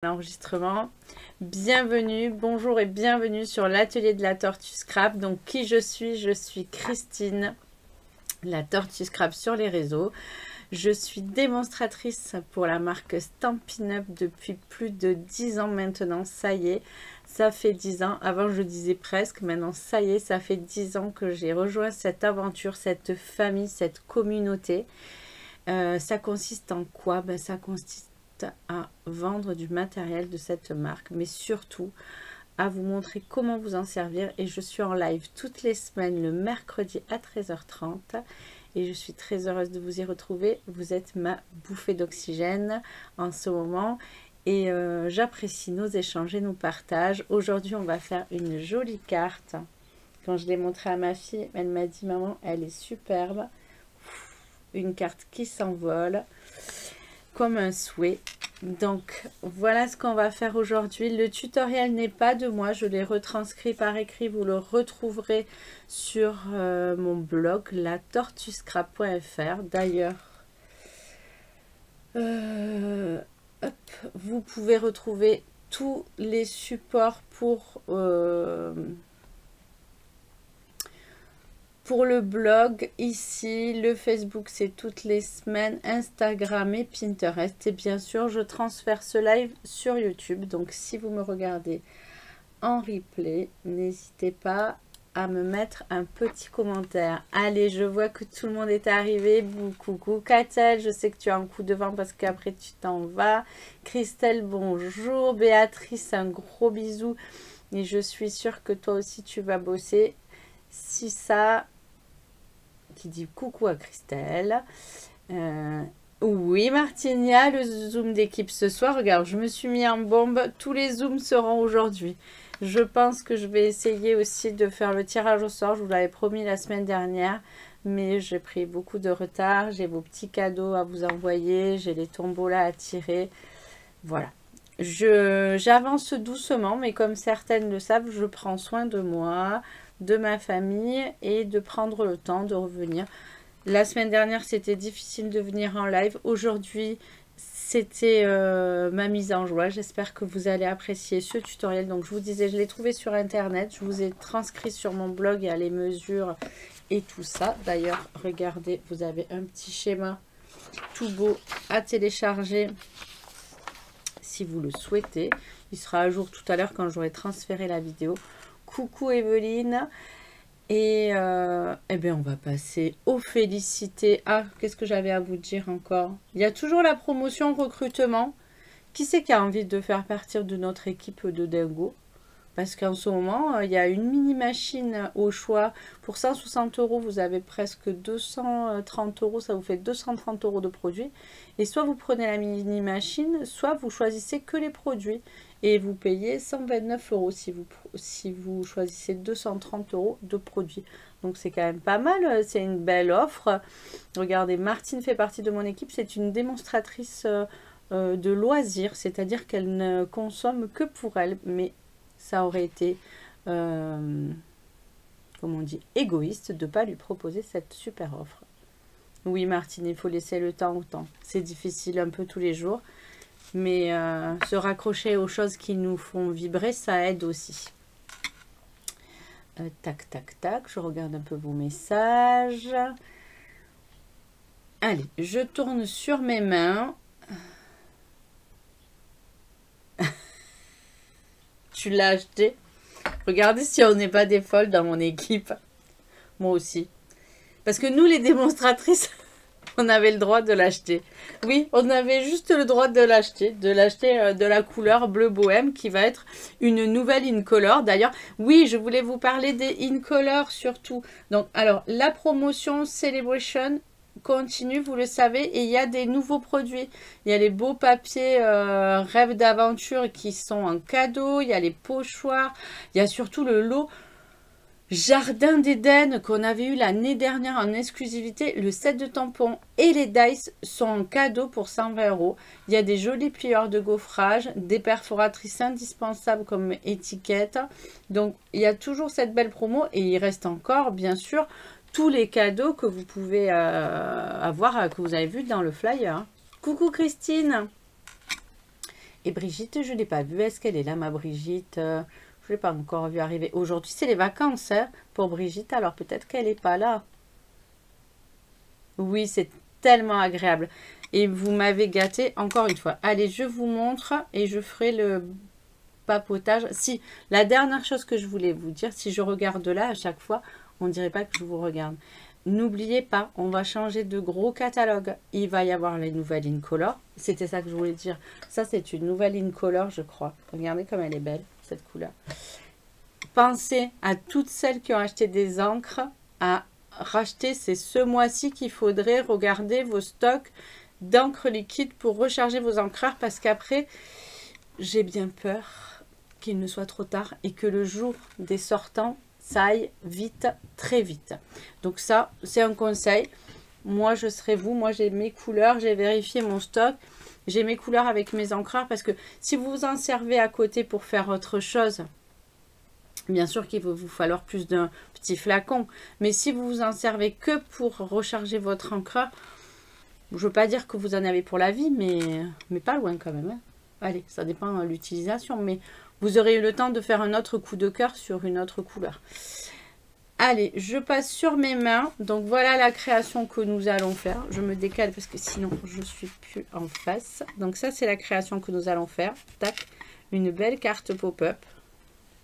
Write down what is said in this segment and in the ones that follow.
L'enregistrement. Bienvenue, bonjour et bienvenue sur l'atelier de la Tortue Scrap. Donc qui je suis Christine, la Tortue Scrap sur les réseaux. Je suis démonstratrice pour la marque Stampin' Up depuis plus de 10 ans maintenant. Ça y est, ça fait 10 ans. Avant je disais presque, maintenant ça y est, ça fait 10 ans que j'ai rejoint cette aventure, cette famille, cette communauté. Ça consiste en quoi? Ça consiste à vendre du matériel de cette marque, mais surtout à vous montrer comment vous en servir. Et je suis en live toutes les semaines le mercredi à 13h30 et je suis très heureuse de vous y retrouver. Vous êtes ma bouffée d'oxygène en ce moment et j'apprécie nos échanges et nos partages. Aujourd'hui on va faire une jolie carte. Quand je l'ai montrée à ma fille, elle m'a dit: maman, elle est superbe. Une carte qui s'envole comme un souhait. Donc voilà ce qu'on va faire aujourd'hui. Le tutoriel n'est pas de moi, je l'ai retranscrit par écrit. Vous le retrouverez sur mon blog latortuscrap.fr. D'ailleurs vous pouvez retrouver tous les supports pour le blog ici. Le Facebook c'est toutes les semaines, Instagram et Pinterest, et bien sûr je transfère ce live sur YouTube. Donc si vous me regardez en replay, n'hésitez pas à me mettre un petit commentaire. Allez, je vois que tout le monde est arrivé. Coucou Catel, je sais que tu as un coup de vent parce qu'après tu t'en vas. Christelle, bonjour. Béatrice, un gros bisou, et je suis sûre que toi aussi tu vas bosser. Si ça qui dit coucou à Christelle. Oui, Martinia, le zoom d'équipe ce soir. Regarde, je me suis mis en bombe. Tous les zooms seront aujourd'hui. Je pense que je vais essayer aussi de faire le tirage au sort. Je vous l'avais promis la semaine dernière, mais j'ai pris beaucoup de retard. J'ai vos petits cadeaux à vous envoyer. J'ai les tombolas à tirer. Voilà. J'avance doucement, mais comme certaines le savent, je prends soin de moi, de ma famille, et de prendre le temps de revenir. La semaine dernière c'était difficile de venir en live. Aujourd'hui c'était ma mise en joie. J'espère que vous allez apprécier ce tutoriel. Donc je vous disais, je l'ai trouvé sur internet, je vous ai transcrit sur mon blog à les mesures et tout ça. D'ailleurs regardez, vous avez un petit schéma tout beau à télécharger si vous le souhaitez. Il sera à jour tout à l'heure quand j'aurai transféré la vidéo. Coucou Evelyne. Et eh bien on va passer aux félicités. Ah, qu'est-ce que j'avais à vous dire encore? Il y a toujours la promotion recrutement. Qui c'est qui a envie de faire partir de notre équipe de dingo? Parce qu'en ce moment, il y a une mini machine au choix. Pour 160 €, vous avez presque 230 €. Ça vous fait 230 € de produits. Et soit vous prenez la mini machine, soit vous choisissez que les produits. Et vous payez 129 € si vous choisissez 230 € de produits. Donc c'est quand même pas mal. C'est une belle offre. Regardez, Martine fait partie de mon équipe. C'est une démonstratrice de loisirs. C'est-à-dire qu'elle ne consomme que pour elle. Mais ça aurait été, comment on dit, égoïste de ne pas lui proposer cette super offre. Oui, Martine, il faut laisser le temps au temps. C'est difficile un peu tous les jours, mais se raccrocher aux choses qui nous font vibrer, ça aide aussi. Tac, tac, tac, je regarde un peu vos messages. Allez, je tourne sur mes mains. Tu l'as acheté? Regardez si on n'est pas des folles dans mon équipe. Moi aussi. Parce que nous, les démonstratrices, on avait le droit de l'acheter. Oui, on avait juste le droit de l'acheter. De l'acheter de la couleur bleu bohème qui va être une nouvelle Incolor. D'ailleurs, oui, je voulais vous parler des Incolor surtout. Donc, alors, la promotion Celebration continue, vous le savez, et il y a des nouveaux produits. Il y a les beaux papiers rêves d'aventure qui sont en cadeau, il y a les pochoirs, il y a surtout le lot Jardin d'Éden qu'on avait eu l'année dernière en exclusivité. Le set de tampons et les dice sont en cadeau pour 120 €. Il y a des jolis plieurs de gaufrage, des perforatrices indispensables comme étiquette. Donc il y a toujours cette belle promo, et il reste encore bien sûr tous les cadeaux que vous pouvez avoir, que vous avez vu dans le flyer. Coucou Christine. Et Brigitte, je ne l'ai pas vue. Est-ce qu'elle est là, ma Brigitte? Je ne l'ai pas encore vue arriver. Aujourd'hui, c'est les vacances hein, pour Brigitte, alors peut-être qu'elle n'est pas là. Oui, c'est tellement agréable. Et vous m'avez gâté encore une fois. Allez, je vous montre et je ferai le papotage. Si, la dernière chose que je voulais vous dire, si je regarde là à chaque fois, on ne dirait pas que je vous regarde. N'oubliez pas, on va changer de gros catalogue. Il va y avoir les nouvelles Incolor. C'était ça que je voulais dire. Ça, c'est une nouvelle Incolor, je crois. Regardez comme elle est belle, cette couleur. Pensez à toutes celles qui ont acheté des encres à racheter. C'est ce mois-ci qu'il faudrait regarder vos stocks d'encre liquide pour recharger vos encreurs parce qu'après, j'ai bien peur qu'il ne soit trop tard et que le jour des sortants, ça aille vite, très vite. Donc ça, c'est un conseil. Moi, je serai vous. Moi, j'ai mes couleurs. J'ai vérifié mon stock. J'ai mes couleurs avec mes encreurs parce que si vous vous en servez à côté pour faire autre chose, bien sûr qu'il va vous falloir plus d'un petit flacon. Mais si vous vous en servez que pour recharger votre encreur, je ne veux pas dire que vous en avez pour la vie, mais pas loin quand même. Hein. Allez, ça dépend de l'utilisation, mais vous aurez eu le temps de faire un autre coup de cœur sur une autre couleur. Allez, je passe sur mes mains. Donc voilà la création que nous allons faire. Je me décale parce que sinon je ne suis plus en face. Donc ça, c'est la création que nous allons faire. Tac, une belle carte pop-up.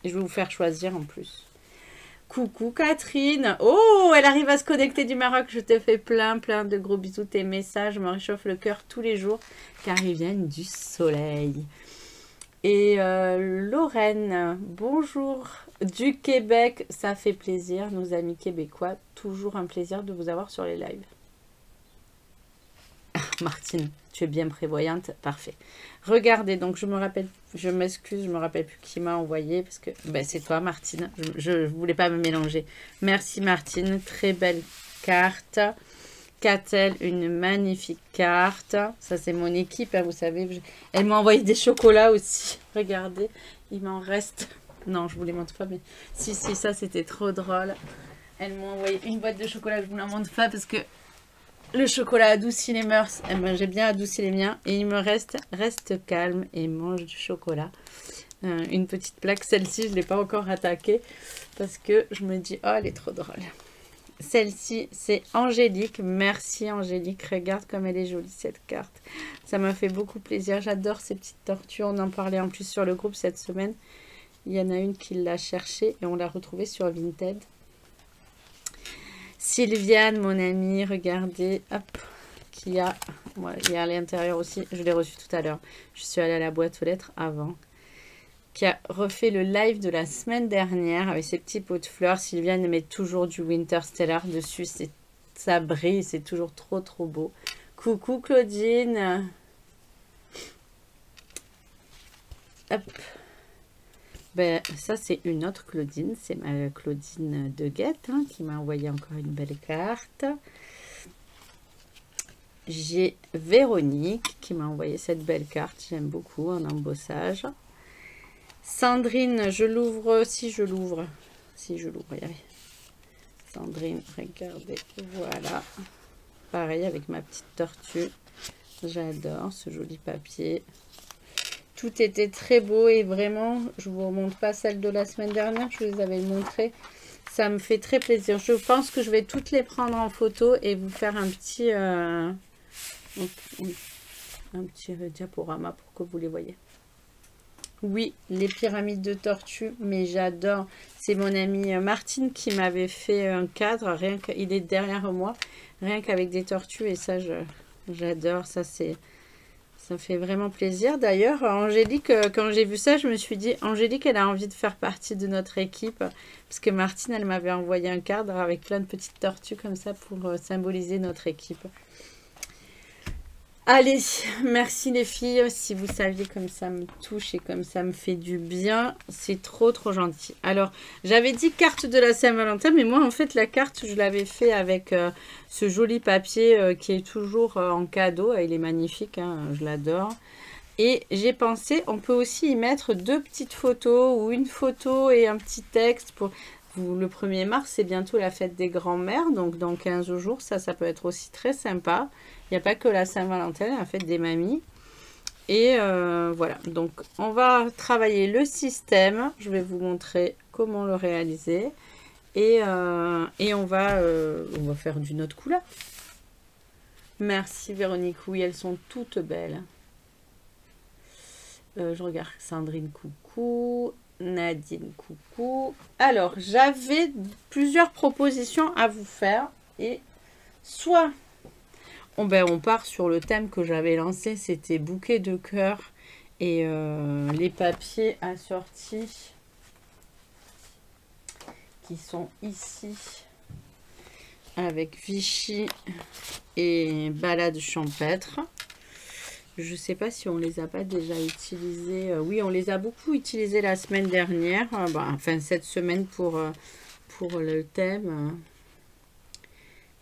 Je vais vous faire choisir en plus. Coucou Catherine. Oh, elle arrive à se connecter du Maroc. Je te fais plein de gros bisous. Tes messages me réchauffent le cœur tous les jours car ils viennent du soleil. Et Lorraine, bonjour du Québec. Ça fait plaisir, nos amis québécois. Toujours un plaisir de vous avoir sur les lives. Martine, tu es bien prévoyante. Parfait. Regardez, donc je me rappelle, je m'excuse, je me rappelle plus qui m'a envoyé parce que ben, c'est toi Martine. Je ne voulais pas me mélanger. Merci Martine, très belle carte. Qu'a-t-elle une magnifique carte. Ça c'est mon équipe, hein, vous savez. Elle m'a envoyé des chocolats aussi. Regardez, il m'en reste. Non, je vous les montre pas, mais si, ça c'était trop drôle. Elle m'a envoyé une boîte de chocolat, je vous la montre pas parce que le chocolat adoucit les mœurs. Eh ben, j'ai bien adouci les miens. Et il me reste calme et mange du chocolat. Une petite plaque. Celle-ci, je ne l'ai pas encore attaquée parce que je me dis, oh, elle est trop drôle. Celle-ci, c'est Angélique. Merci Angélique. Regarde comme elle est jolie cette carte. Ça m'a fait beaucoup plaisir. J'adore ces petites tortues. On en parlait en plus sur le groupe cette semaine. Il y en a une qui l'a cherchée et on l'a retrouvée sur Vinted. Sylviane, mon amie, regardez, hop, qu'il y a, voilà, il y a à l'intérieur aussi, je l'ai reçu tout à l'heure, je suis allée à la boîte aux lettres avant, qui a refait le live de la semaine dernière avec ses petits pots de fleurs. Sylviane met toujours du Winter Stellar dessus, ça brille, c'est toujours trop beau. Coucou Claudine. Hop. Ben, ça, c'est une autre Claudine. C'est ma Claudine de Guette hein, qui m'a envoyé encore une belle carte. J'ai Véronique qui m'a envoyé cette belle carte. J'aime beaucoup en embossage. Sandrine, je l'ouvre. Si je l'ouvre, regardez. Sandrine, regardez. Voilà. Pareil avec ma petite tortue. J'adore ce joli papier. Tout était très beau et vraiment, je ne vous remonte pas celle de la semaine dernière, je vous les avais montré. Ça me fait très plaisir. Je pense que je vais toutes les prendre en photo et vous faire un petit diaporama pour que vous les voyez. Oui, les pyramides de tortues, mais j'adore. C'est mon amie Martine qui m'avait fait un cadre, rien qu'il est derrière moi, rien qu'avec des tortues et ça, j'adore. Ça fait vraiment plaisir. D'ailleurs, Angélique, quand j'ai vu ça, je me suis dit, Angélique, elle a envie de faire partie de notre équipe. Parce que Martine, elle m'avait envoyé un cadre avec plein de petites tortues comme ça pour symboliser notre équipe. Allez, merci les filles. Si vous saviez comme ça me touche et comme ça me fait du bien, c'est trop gentil. Alors, j'avais dit carte de la Saint-Valentin, mais moi, en fait, la carte, je l'avais fait avec ce joli papier qui est toujours en cadeau. Il est magnifique, hein, je l'adore. Et j'ai pensé, on peut aussi y mettre deux petites photos ou une photo et un petit texte pour... Le 1er mars, c'est bientôt la fête des grands-mères, donc dans 15 jours, ça peut être aussi très sympa. Il n'y a pas que la Saint-Valentin, la fête des mamies. Et voilà, donc on va travailler le système. Je vais vous montrer comment le réaliser. Et on va faire d'une autre couleur. Merci Véronique, oui, elles sont toutes belles. Je regarde Sandrine, coucou. Nadine, coucou. Alors, j'avais plusieurs propositions à vous faire. Et soit on part sur le thème que j'avais lancé, c'était bouquet de cœur. Et les papiers assortis qui sont ici avec Vichy et balade champêtre. Je ne sais pas si on les a pas déjà utilisés. Oui, on les a beaucoup utilisés la semaine dernière. Enfin, cette semaine pour le thème.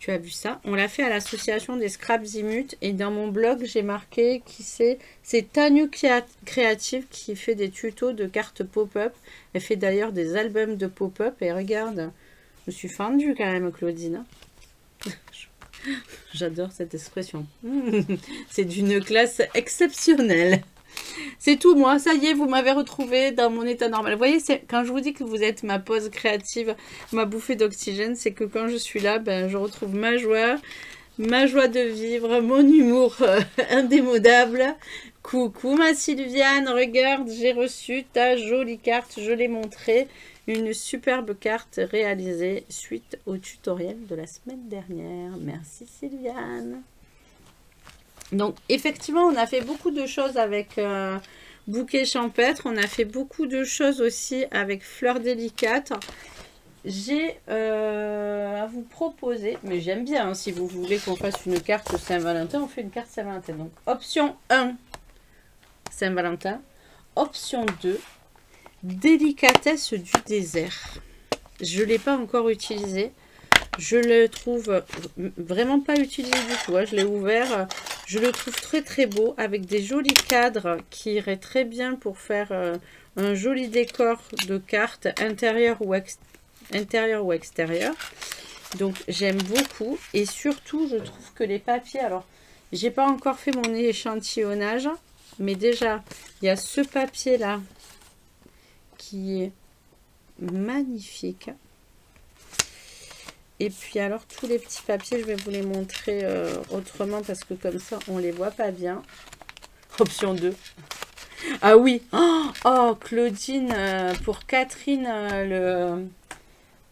Tu as vu ça? On l'a fait à l'association des Scrap Zimut. Et dans mon blog, j'ai marqué qui c'est. C'est Tanu Créative qui fait des tutos de cartes pop-up. Elle fait d'ailleurs des albums de pop-up. Et regarde, je me suis fendue quand même, Claudine. J'adore cette expression. C'est d'une classe exceptionnelle. C'est tout, moi. Ça y est, vous m'avez retrouvé dans mon état normal. Vous voyez, quand je vous dis que vous êtes ma pause créative, ma bouffée d'oxygène, c'est que quand je suis là, je retrouve ma joie de vivre, mon humour indémodable. Coucou ma Sylviane, regarde, j'ai reçu ta jolie carte, je l'ai montrée. Une superbe carte réalisée suite au tutoriel de la semaine dernière. Merci Sylviane. Donc effectivement, on a fait beaucoup de choses avec bouquet champêtre. On a fait beaucoup de choses aussi avec fleurs délicates. J'ai à vous proposer, mais j'aime bien, hein, si vous voulez qu'on fasse une carte Saint-Valentin, on fait une carte Saint-Valentin. Donc option 1, Saint-Valentin. Option 2, délicatesse du désert. Je ne l'ai pas encore utilisé. Je le trouve vraiment pas utilisé du tout. Hein. Je l'ai ouvert. Je le trouve très très beau avec des jolis cadres qui iraient très bien pour faire un joli décor de cartes intérieur ou extérieur. Donc j'aime beaucoup. Et surtout, je trouve que les papiers... Alors, j'ai pas encore fait mon échantillonnage. Mais déjà, il y a ce papier-là qui est magnifique. Et puis alors tous les petits papiers, je vais vous les montrer autrement parce que comme ça on les voit pas bien. Option 2. Ah oui, oh Claudine, pour Catherine, le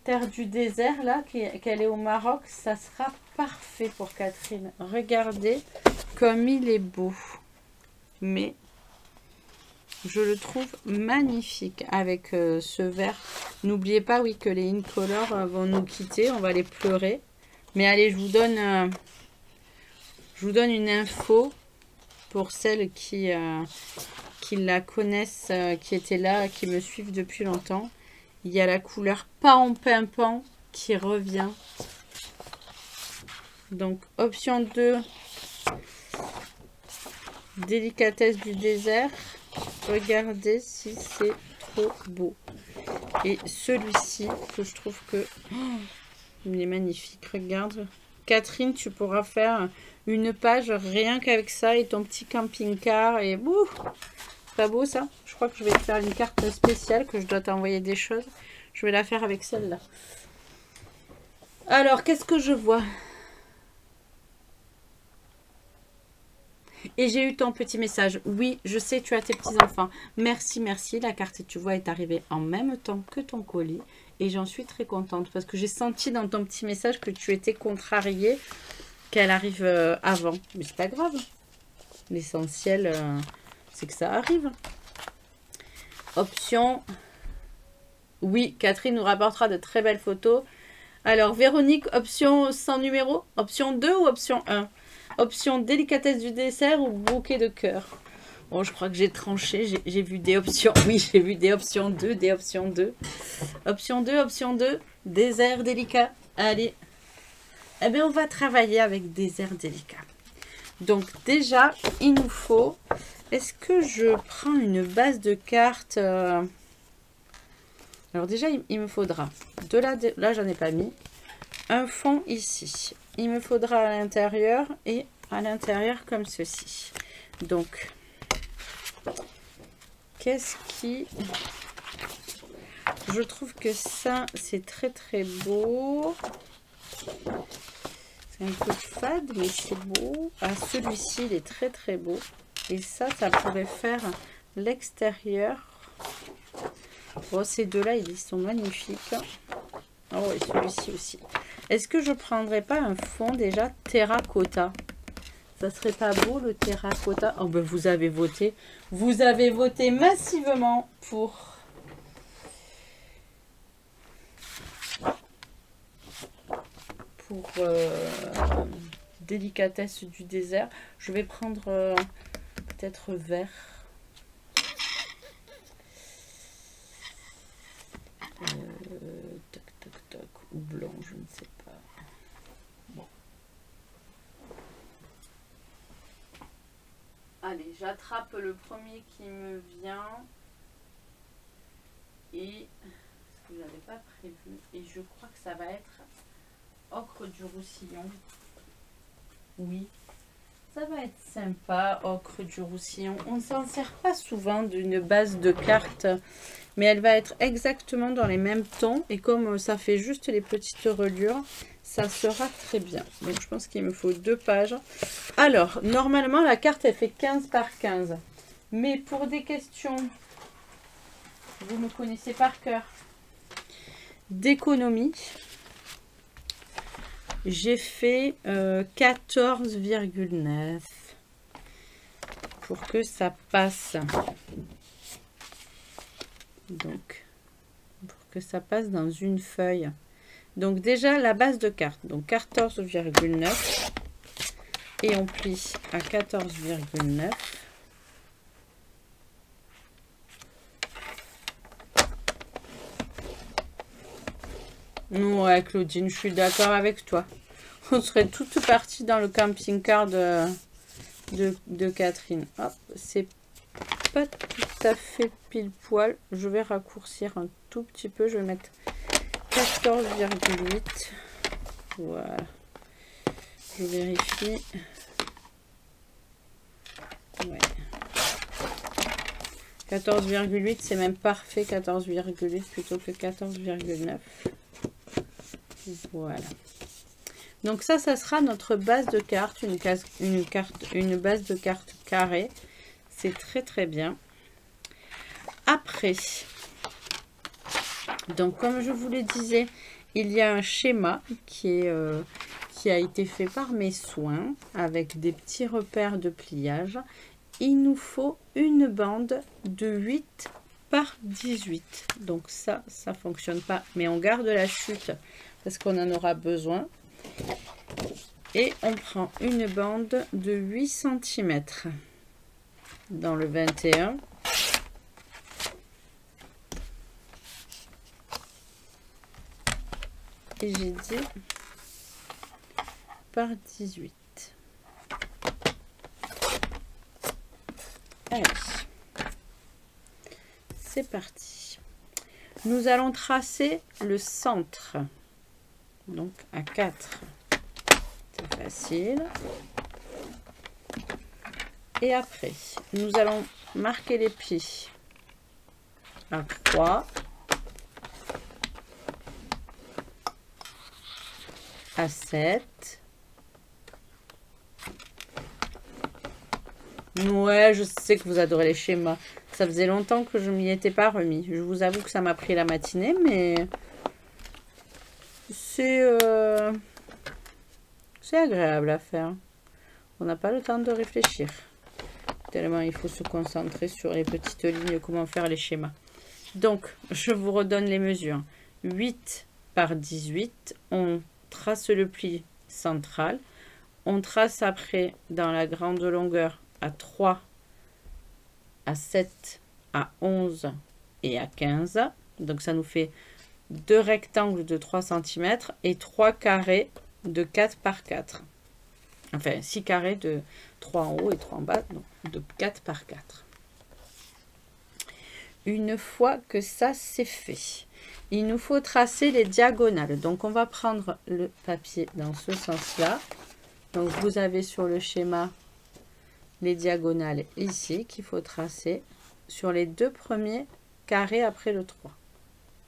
Terre du désert là, qu'elle est au Maroc, ça sera parfait pour Catherine. Regardez comme il est beau. Mais je le trouve magnifique avec ce vert. N'oubliez pas, oui, que les Incolor vont nous quitter. On va les pleurer. Mais allez, je vous donne une info pour celles qui la connaissent, qui étaient là, qui me suivent depuis longtemps. Il y a la couleur pan pimpant qui revient. Donc, option 2, délicatesse du désert. Regardez si c'est trop beau. Et celui-ci, que je trouve que... il est magnifique. Regarde. Catherine, tu pourras faire une page rien qu'avec ça et ton petit camping-car. Et ouh, pas beau ça? Je crois que je vais te faire une carte spéciale, que je dois t'envoyer des choses. Je vais la faire avec celle-là. Alors, qu'est-ce que je vois? Et j'ai eu ton petit message. Oui, je sais, tu as tes petits-enfants. Merci, merci. La carte, tu vois, est arrivée en même temps que ton colis. Et j'en suis très contente parce que j'ai senti dans ton petit message que tu étais contrariée qu'elle arrive avant. Mais c'est pas grave. L'essentiel, c'est que ça arrive. Option. Oui, Catherine nous rapportera de très belles photos. Alors, Véronique, option sans numéro. Option 2 ou option 1? Option délicatesse du dessert ou bouquet de cœur? Bon, je crois que j'ai tranché. J'ai vu des options. Oui, j'ai vu des options 2, des options 2. Option 2, désert délicat. Allez. Eh bien, on va travailler avec désert délicat. Donc, déjà, il nous faut... Est-ce que je prends une base de cartes Alors, déjà, il me faudra... Là, j'en ai pas mis. Un fond ici. Il me faudra à l'intérieur et à l'intérieur comme ceci. Donc, qu'est-ce qui... Je trouve que ça, c'est très très beau. C'est un peu fade, mais c'est beau. Ah, celui-ci, il est très très beau. Et ça pourrait faire l'extérieur. Oh, ces deux-là, ils sont magnifiques. Oh, et celui-ci aussi. Est-ce que je prendrais pas un fond déjà terracotta? Ça serait pas beau le terracotta? Oh, ben vous avez voté. Vous avez voté massivement pour... délicatesse du désert. Je vais prendre peut-être vert. Toc, toc, toc. Ou blanc, je ne sais pas. Bon. Allez, j'attrape le premier qui me vient. Et ce que je n'avais pas prévu. Et je crois que ça va être ocre du Roussillon. Oui, ça va être sympa, ocre du Roussillon. On ne s'en sert pas souvent d'une base de cartes, mais elle va être exactement dans les mêmes tons. Et comme ça fait juste les petites reliures, ça sera très bien. Donc je pense qu'il me faut 2 pages. Alors, normalement, la carte, elle fait 15 par 15. Mais pour des questions, vous me connaissez par cœur, d'économie, j'ai fait 14,9 pour que ça passe. Donc, pour que ça passe dans une feuille. Donc déjà, la base de carte. Donc 14,9. Et on plie à 14,9. Ouais, Claudine, je suis d'accord avec toi. On serait toutes parties dans le camping-car de Catherine. Hop, c'est pas tout à fait pile poil. Je vais raccourcir un tout petit peu. Je vais mettre 14,8. Voilà. Je vérifie. Ouais. 14,8, c'est même parfait. 14,8 plutôt que 14,9. Voilà. Donc ça sera notre base de carte, une base de carte carrée. C'est très très bien. Après, donc comme je vous le disais, il y a un schéma qui a été fait par mes soins avec des petits repères de pliage. Il nous faut une bande de 8 par 18. Donc ça fonctionne pas, mais on garde la chute parce qu'on en aura besoin. Et on prend une bande de 8 cm dans le 21. Et j'ai dit par 18. Allez, c'est parti. Nous allons tracer le centre. Donc à 4. C'est facile. Et après, nous allons marquer les pieds à 3, à 7. Ouais, je sais que vous adorez les schémas. Ça faisait longtemps que je m'y étais pas remis. Je vous avoue que ça m'a pris la matinée, mais c'est agréable à faire. On n'a pas le temps de réfléchir. Tellement il faut se concentrer sur les petites lignes, comment faire les schémas. Donc, je vous redonne les mesures. 8 par 18, on trace le pli central. On trace après dans la grande longueur à 3, à 7, à 11 et à 15. Donc, ça nous fait 2 rectangles de 3 cm et 3 carrés de 4 par 4. Enfin, 6 carrés de 3 en haut et 3 en bas, donc de 4 par 4. Une fois que ça c'est fait, il nous faut tracer les diagonales. Donc, on va prendre le papier dans ce sens-là. Donc, vous avez sur le schéma les diagonales ici qu'il faut tracer. sur les 2 premiers carrés après le 3.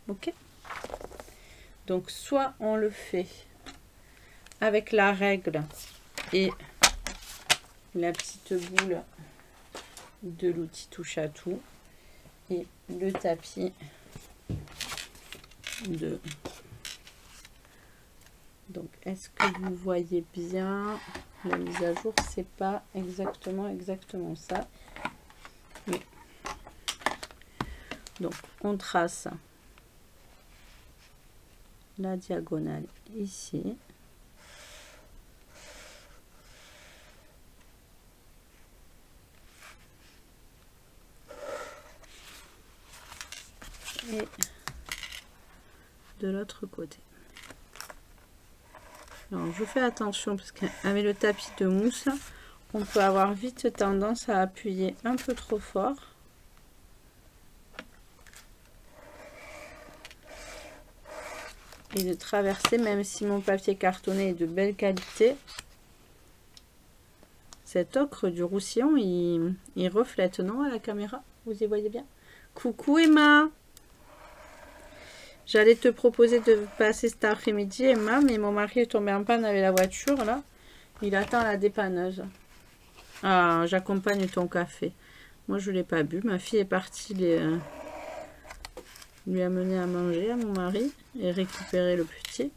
Ok? Donc soit on le fait avec la règle et la petite boule de l'outil touche à tout et le tapis de... Donc est-ce que vous voyez bien la mise à jour? C'est pas exactement ça, mais donc on trace la diagonale ici. Et de l'autre côté. Alors je fais attention parce qu'avec le tapis de mousse, on peut avoir vite tendance à appuyer un peu trop fort. Et de traverser, même si mon papier cartonné est de belle qualité, cet ocre du Roussillon, il reflète, non, à la caméra? Vous y voyez bien? Coucou Emma! J'allais te proposer de passer cet après-midi, Emma, mais mon mari est tombé en panne avec la voiture, là. Il attend la dépanneuse. Ah, j'accompagne ton café. Moi, je ne l'ai pas bu. Ma fille est partie lui amener à manger à mon mari et récupérer le petit.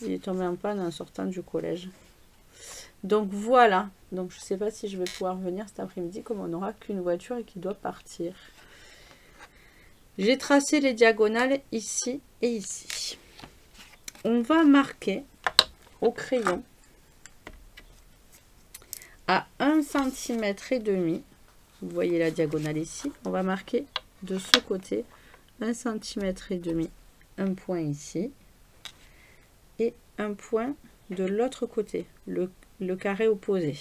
Il est tombé en panne en sortant du collège. Donc, voilà. Donc, je ne sais pas si je vais pouvoir venir cet après-midi, comme on n'aura qu'une voiture et qu'il doit partir. J'ai tracé les diagonales ici et ici. On va marquer au crayon à 1,5 cm. Vous voyez la diagonale ici. On va marquer de ce côté 1,5 cm, un point ici et un point de l'autre côté, le carré opposé.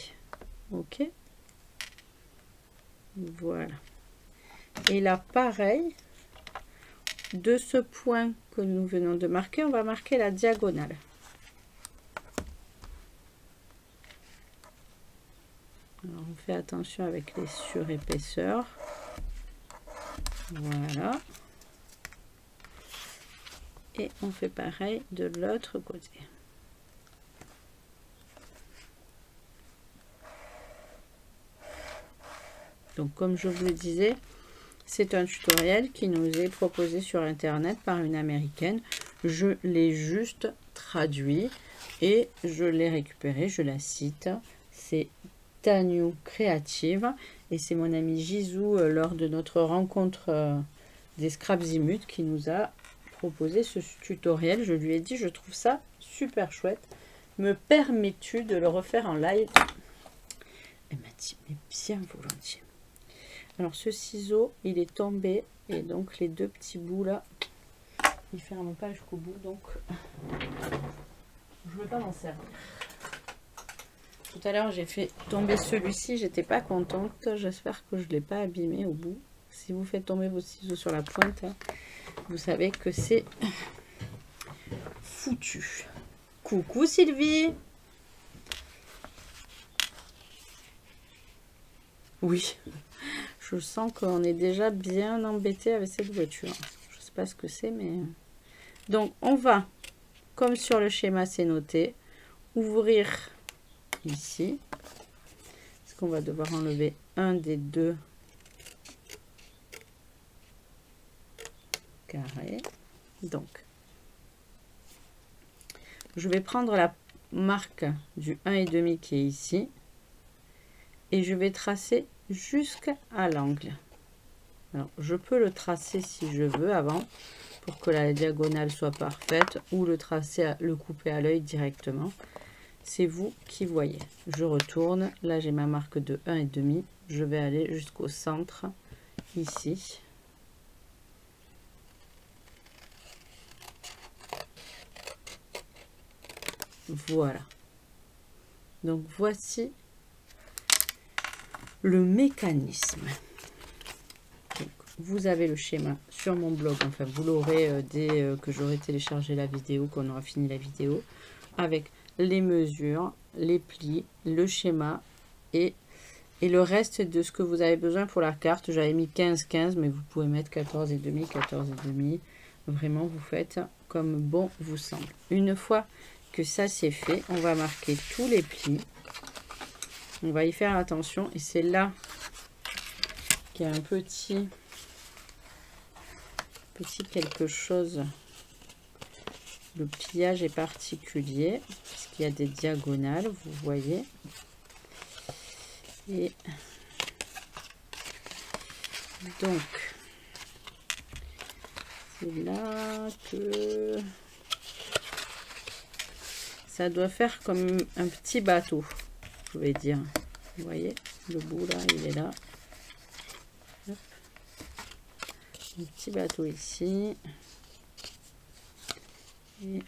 Ok, voilà. Et là, pareil, de ce point que nous venons de marquer, on va marquer la diagonale. Alors, on fait attention avec les surépaisseurs. Voilà. Et on fait pareil de l'autre côté. Donc, comme je vous le disais, c'est un tutoriel qui nous est proposé sur Internet par une Américaine. Je l'ai juste traduit et je l'ai récupéré, je la cite. C'est Tanu Créative et c'est mon ami Jisou lors de notre rencontre des Scrapzimut qui nous a proposé ce tutoriel. Je lui ai dit, je trouve ça super chouette. Me permets-tu de le refaire en live? Elle m'a dit, mais bien volontiers. Alors ce ciseau, il est tombé et donc les deux petits bouts là, ils ne ferment pas jusqu'au bout, donc je ne veux pas m'en servir. Tout à l'heure, j'ai fait tomber celui-ci, j'étais pas contente. J'espère que je ne l'ai pas abîmé au bout. Si vous faites tomber vos ciseaux sur la pointe, hein, vous savez que c'est foutu. Coucou Sylvie! Oui, je sens qu'on est déjà bien embêté avec cette voiture. Je ne sais pas ce que c'est, mais... Donc, on va, comme sur le schéma, c'est noté, ouvrir ici. Parce qu'on va devoir enlever un des deux carrés. Donc, je vais prendre la marque du 1,5 qui est ici. Et je vais tracer jusqu'à l'angle. Alors, je peux le tracer si je veux avant, pour que la diagonale soit parfaite, ou le tracer, le couper à l'œil directement. C'est vous qui voyez. Je retourne. Là, j'ai ma marque de 1,5. Je vais aller jusqu'au centre, ici. Voilà. Donc, voici le mécanisme. Donc, vous avez le schéma sur mon blog, enfin vous l'aurez dès que j'aurai téléchargé la vidéo, qu'on aura fini la vidéo, avec les mesures, les plis, le schéma et Et le reste de ce que vous avez besoin pour la carte, j'avais mis 15-15, mais vous pouvez mettre 14,5, 14,5. Vraiment, vous faites comme bon vous semble. Une fois que ça c'est fait, on va marquer tous les plis. On va y faire attention. Et c'est là qu'il y a un petit quelque chose. Le pliage est particulier, puisqu'il y a des diagonales, vous voyez. Et donc, c'est là que ça doit faire comme un petit bateau, je vais dire. Vous voyez, le bout là, il est là. Hop. Un petit bateau ici. Et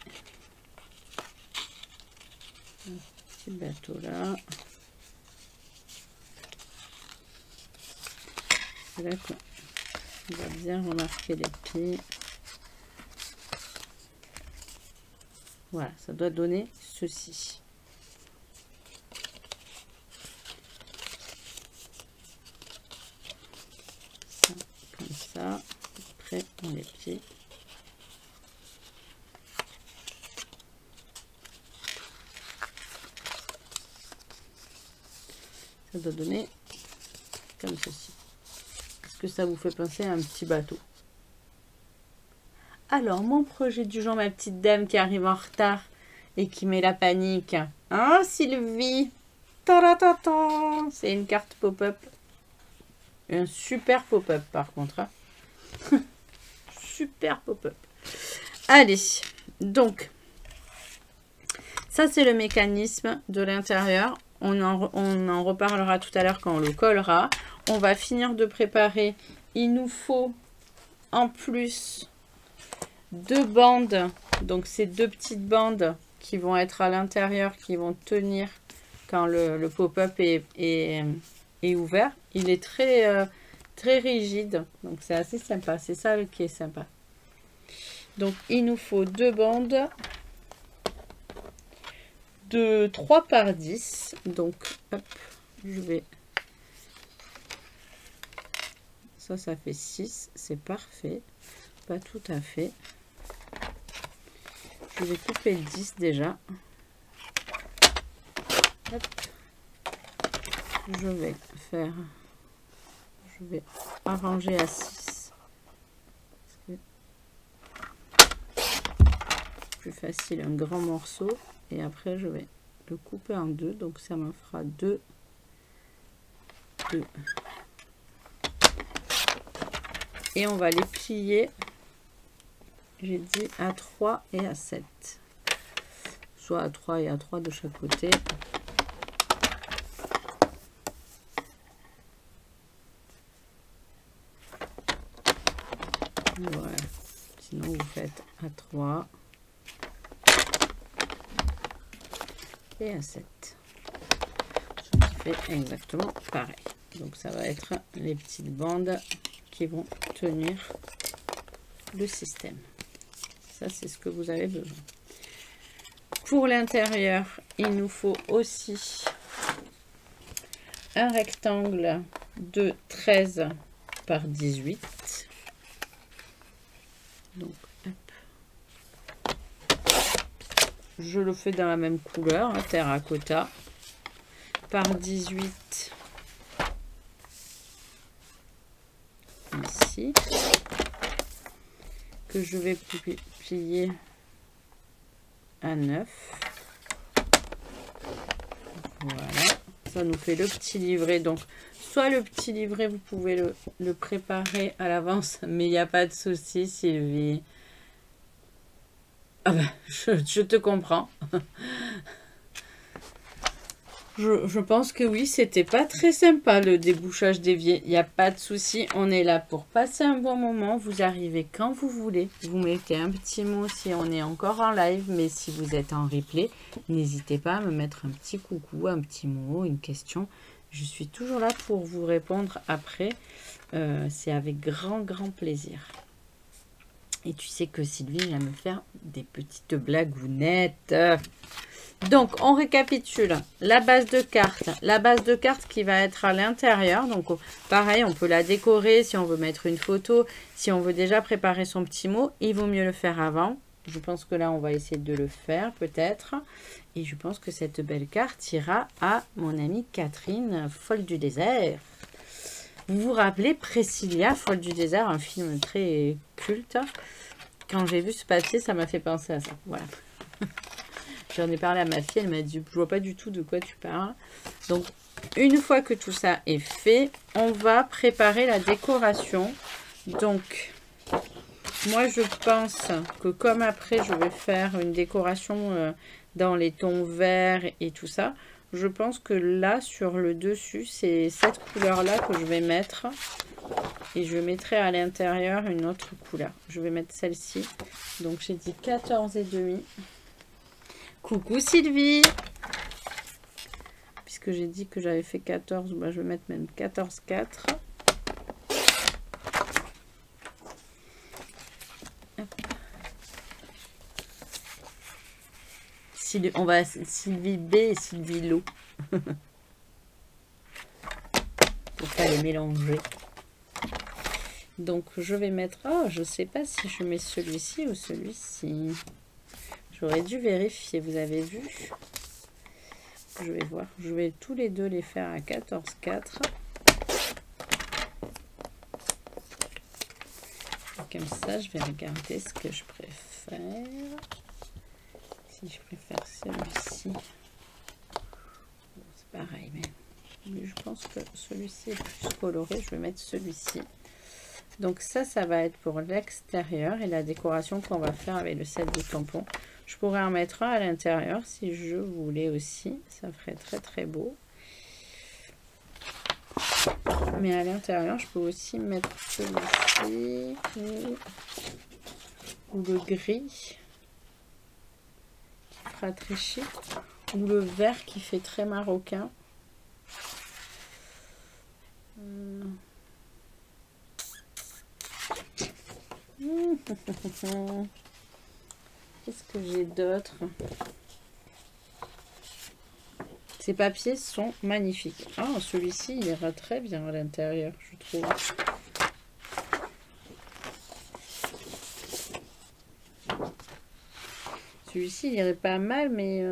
un petit bateau là. C'est là qu'on va bien remarquer les plis. Voilà, ça doit donner ceci. Ça, comme ça. Après, on les plie. Ça doit donner comme ceci. Est-ce que ça vous fait penser à un petit bateau? Alors, mon projet du genre, ma petite dame qui arrive en retard et qui met la panique. Hein, Sylvie? C'est une carte pop-up. Un super pop-up, par contre. Hein. Super pop-up. Allez, donc, ça, c'est le mécanisme de l'intérieur. On en reparlera tout à l'heure quand on le collera. On va finir de préparer. Il nous faut, en plus... 2 bandes, donc ces 2 petites bandes qui vont être à l'intérieur, qui vont tenir quand le pop-up est ouvert. Il est très rigide, donc c'est assez sympa, c'est ça qui est sympa. Donc il nous faut 2 bandes de 3 par 10, donc hop, je vais... Ça fait 6, c'est parfait, pas tout à fait. Je vais couper 10 déjà. Hop. Je vais arranger à 6. C'est plus facile, un grand morceau. Et après, je vais le couper en 2. Donc, ça me fera 2. Et on va les plier. J'ai dit à 3 et à 7. Soit à 3 et à 3 de chaque côté. Voilà. Sinon, vous faites à 3 et à 7. Ce qui fait exactement pareil. Donc, ça va être les petites bandes qui vont tenir le système. Ça, c'est ce que vous avez besoin. Pour l'intérieur, il nous faut aussi un rectangle de 13 par 18. Donc, hop. Je le fais dans la même couleur, hein, terracotta, par 18 ici, que je vais plier à 9. Voilà, ça nous fait le petit livret. Donc soit le petit livret, vous pouvez le préparer à l'avance, mais il n'y a pas de souci, Sylvie. Ah ben, je te comprends. Je pense que oui, c'était pas très sympa le débouchage d'évier. Il n'y a pas de souci, on est là pour passer un bon moment. Vous arrivez quand vous voulez. Vous mettez un petit mot si on est encore en live, mais si vous êtes en replay, n'hésitez pas à me mettre un petit coucou, un petit mot, une question. Je suis toujours là pour vous répondre après. C'est avec grand plaisir. Et tu sais que Sylvie vient me faire des petites blagounettes. Donc, on récapitule la base de carte. La base de carte qui va être à l'intérieur. Donc, pareil, on peut la décorer si on veut mettre une photo. Si on veut déjà préparer son petit mot, il vaut mieux le faire avant. Je pense que là, on va essayer de le faire, peut-être. Et je pense que cette belle carte ira à mon amie Catherine, folle du désert. Vous vous rappelez Priscilla, folle du désert, un film très culte. Quand j'ai vu ce papier, ça m'a fait penser à ça. Voilà. J'en ai parlé à ma fille, elle m'a dit, je vois pas du tout de quoi tu parles. Donc, une fois que tout ça est fait, on va préparer la décoration. Donc, moi, je pense que comme après, je vais faire une décoration dans les tons verts et tout ça, je pense que là, sur le dessus, c'est cette couleur-là que je vais mettre. Et je mettrai à l'intérieur une autre couleur. Je vais mettre celle-ci. Donc, j'ai dit 14,5. Coucou Sylvie! Puisque j'ai dit que j'avais fait 14, bah, je vais mettre même 14,4. On va Sylvie B et Sylvie Lo. Pour pas les mélanger. Donc je vais mettre... Oh, je sais pas si je mets celui-ci ou celui-ci. J'aurais dû vérifier, vous avez vu? Je vais voir. Je vais tous les deux les faire à 14,4. Comme ça, je vais regarder ce que je préfère. Si je préfère celui-ci, c'est pareil, mais je pense que celui-ci est plus coloré. Je vais mettre celui-ci. Donc ça va être pour l'extérieur et la décoration qu'on va faire avec le set de tampons. Je pourrais en mettre un à l'intérieur si je voulais aussi. Ça ferait très très beau. Mais à l'intérieur, je peux aussi mettre celui-ci ou le gris. Très chic, ou le vert qui fait très marocain. Qu'est-ce que j'ai d'autre? Ces papiers sont magnifiques. Ah, celui-ci il ira très bien à l'intérieur, je trouve. Celui-ci, il irait pas mal, mais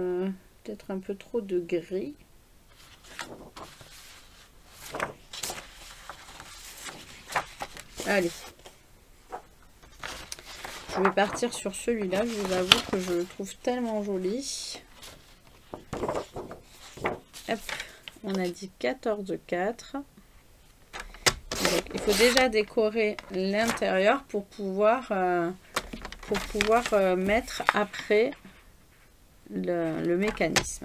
peut-être un peu trop de gris. Allez. Je vais partir sur celui-là. Je vous avoue que je le trouve tellement joli. Hop. On a dit 14,4. Donc, il faut déjà décorer l'intérieur pour pouvoir... mettre après le mécanisme.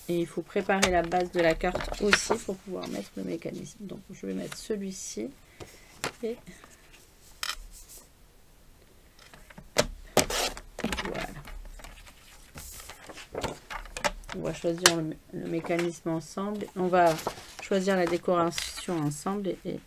Et il faut préparer la base de la carte aussi pour pouvoir mettre le mécanisme. Donc je vais mettre celui-ci et voilà. On va choisir le mécanisme ensemble. On va choisir la décoration ensemble et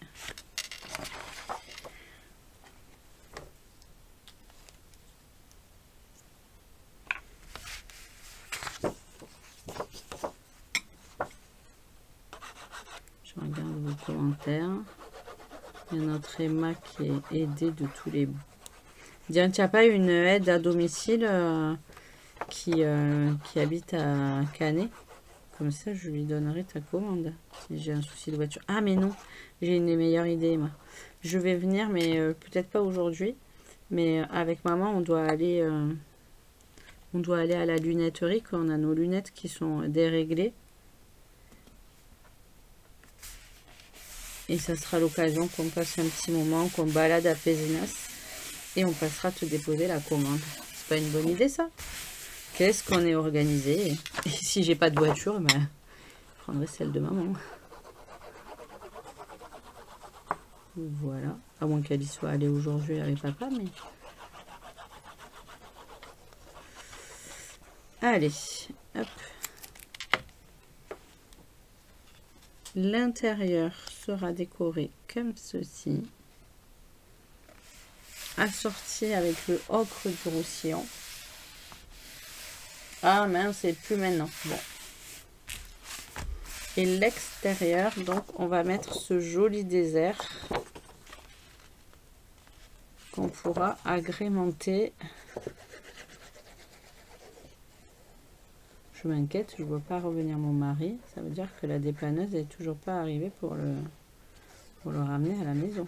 commentaires. Il y a notre Emma qui est aidée de tous les bouts. Dis, tu n'as pas une aide à domicile qui habite à Canet? Comme ça, je lui donnerai ta commande. Si j'ai un souci de voiture. Ah, mais non, j'ai une meilleure idée, Emma. Je vais venir, mais peut-être pas aujourd'hui. Mais avec maman, on doit aller à la lunetterie, quand on a nos lunettes qui sont déréglées. Et ça sera l'occasion qu'on passe un petit moment, qu'on balade à Pézenas. Et on passera te déposer la commande. C'est pas une bonne idée, ça? Qu'est-ce qu'on est organisé? Et si j'ai pas de voiture, ben, je prendrai celle de maman. Voilà. À moins qu'elle y soit allée aujourd'hui avec papa, mais... Allez, hop. L'intérieur sera décoré comme ceci. Assorti avec le ocre du Roussillon. Ah mince, c'est plus maintenant. Bon. Et l'extérieur, donc on va mettre ce joli désert qu'on pourra agrémenter. Je m'inquiète, je ne vois pas revenir mon mari. Ça veut dire que la dépanneuse n'est toujours pas arrivée pour le ramener à la maison.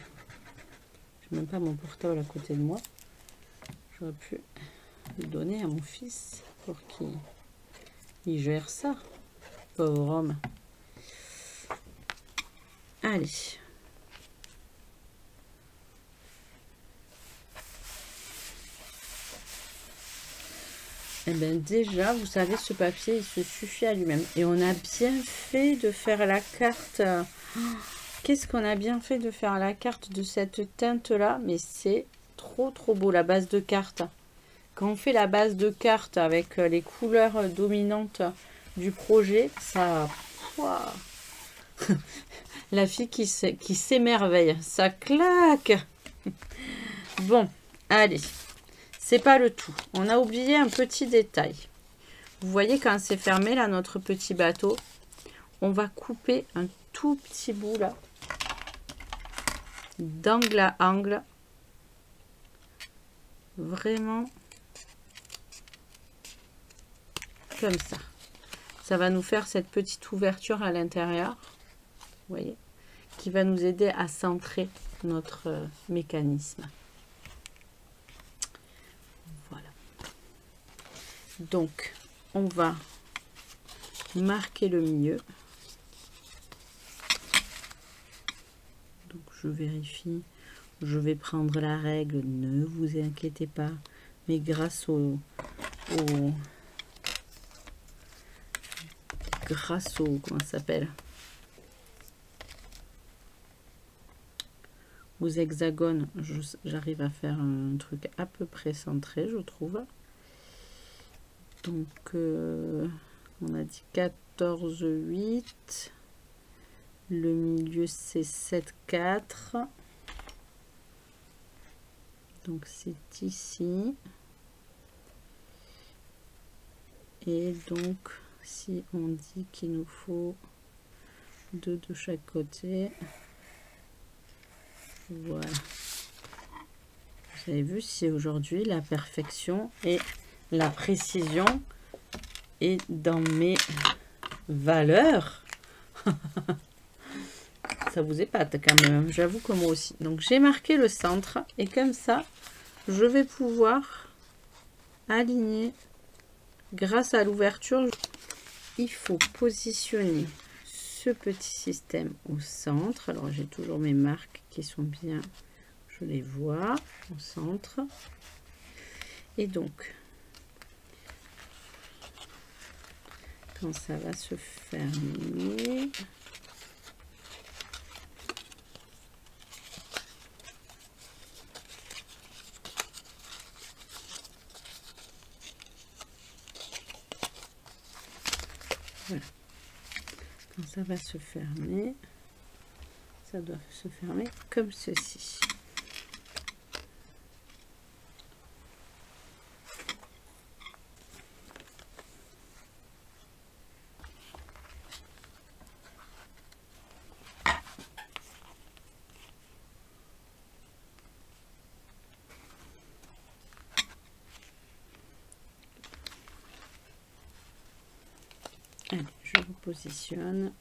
Je n'ai même pas mon portable à côté de moi. J'aurais pu le donner à mon fils pour qu'il gère ça. Pauvre homme. Allez. Eh bien déjà, vous savez, ce papier, il se suffit à lui-même. Et on a bien fait de faire la carte. Qu'est-ce qu'on a bien fait de faire la carte de cette teinte-là? Mais c'est trop beau, la base de carte. Quand on fait la base de carte avec les couleurs dominantes du projet, ça... Wow. La fille qui s'émerveille. Ça claque. Bon, allez. C'est pas le tout. On a oublié un petit détail. Vous voyez quand c'est fermé là, notre petit bateau, on va couper un tout petit bout là, d'angle à angle. Vraiment comme ça. Ça va nous faire cette petite ouverture à l'intérieur. Vous voyez, qui va nous aider à centrer notre mécanisme. Donc, on va marquer le milieu. Donc, je vérifie. Je vais prendre la règle, ne vous inquiétez pas. Mais grâce comment ça s'appelle? Aux hexagones, j'arrive à faire un truc à peu près centré, je trouve. Donc, on a dit 14, 8. Le milieu, c'est 7, 4. Donc, c'est ici. Et donc, si on dit qu'il nous faut 2 de chaque côté. Voilà. Vous avez vu, c'est aujourd'hui la perfection et la précision est dans mes valeurs. Ça vous épate quand même, j'avoue que moi aussi. Donc j'ai marqué le centre et comme ça, je vais pouvoir aligner grâce à l'ouverture. Il faut positionner ce petit système au centre. Alors j'ai toujours mes marques qui sont bien, je les vois au centre. Et donc, quand ça va se fermer, voilà. Quand ça va se fermer, ça doit se fermer comme ceci. Allez, je vous positionne.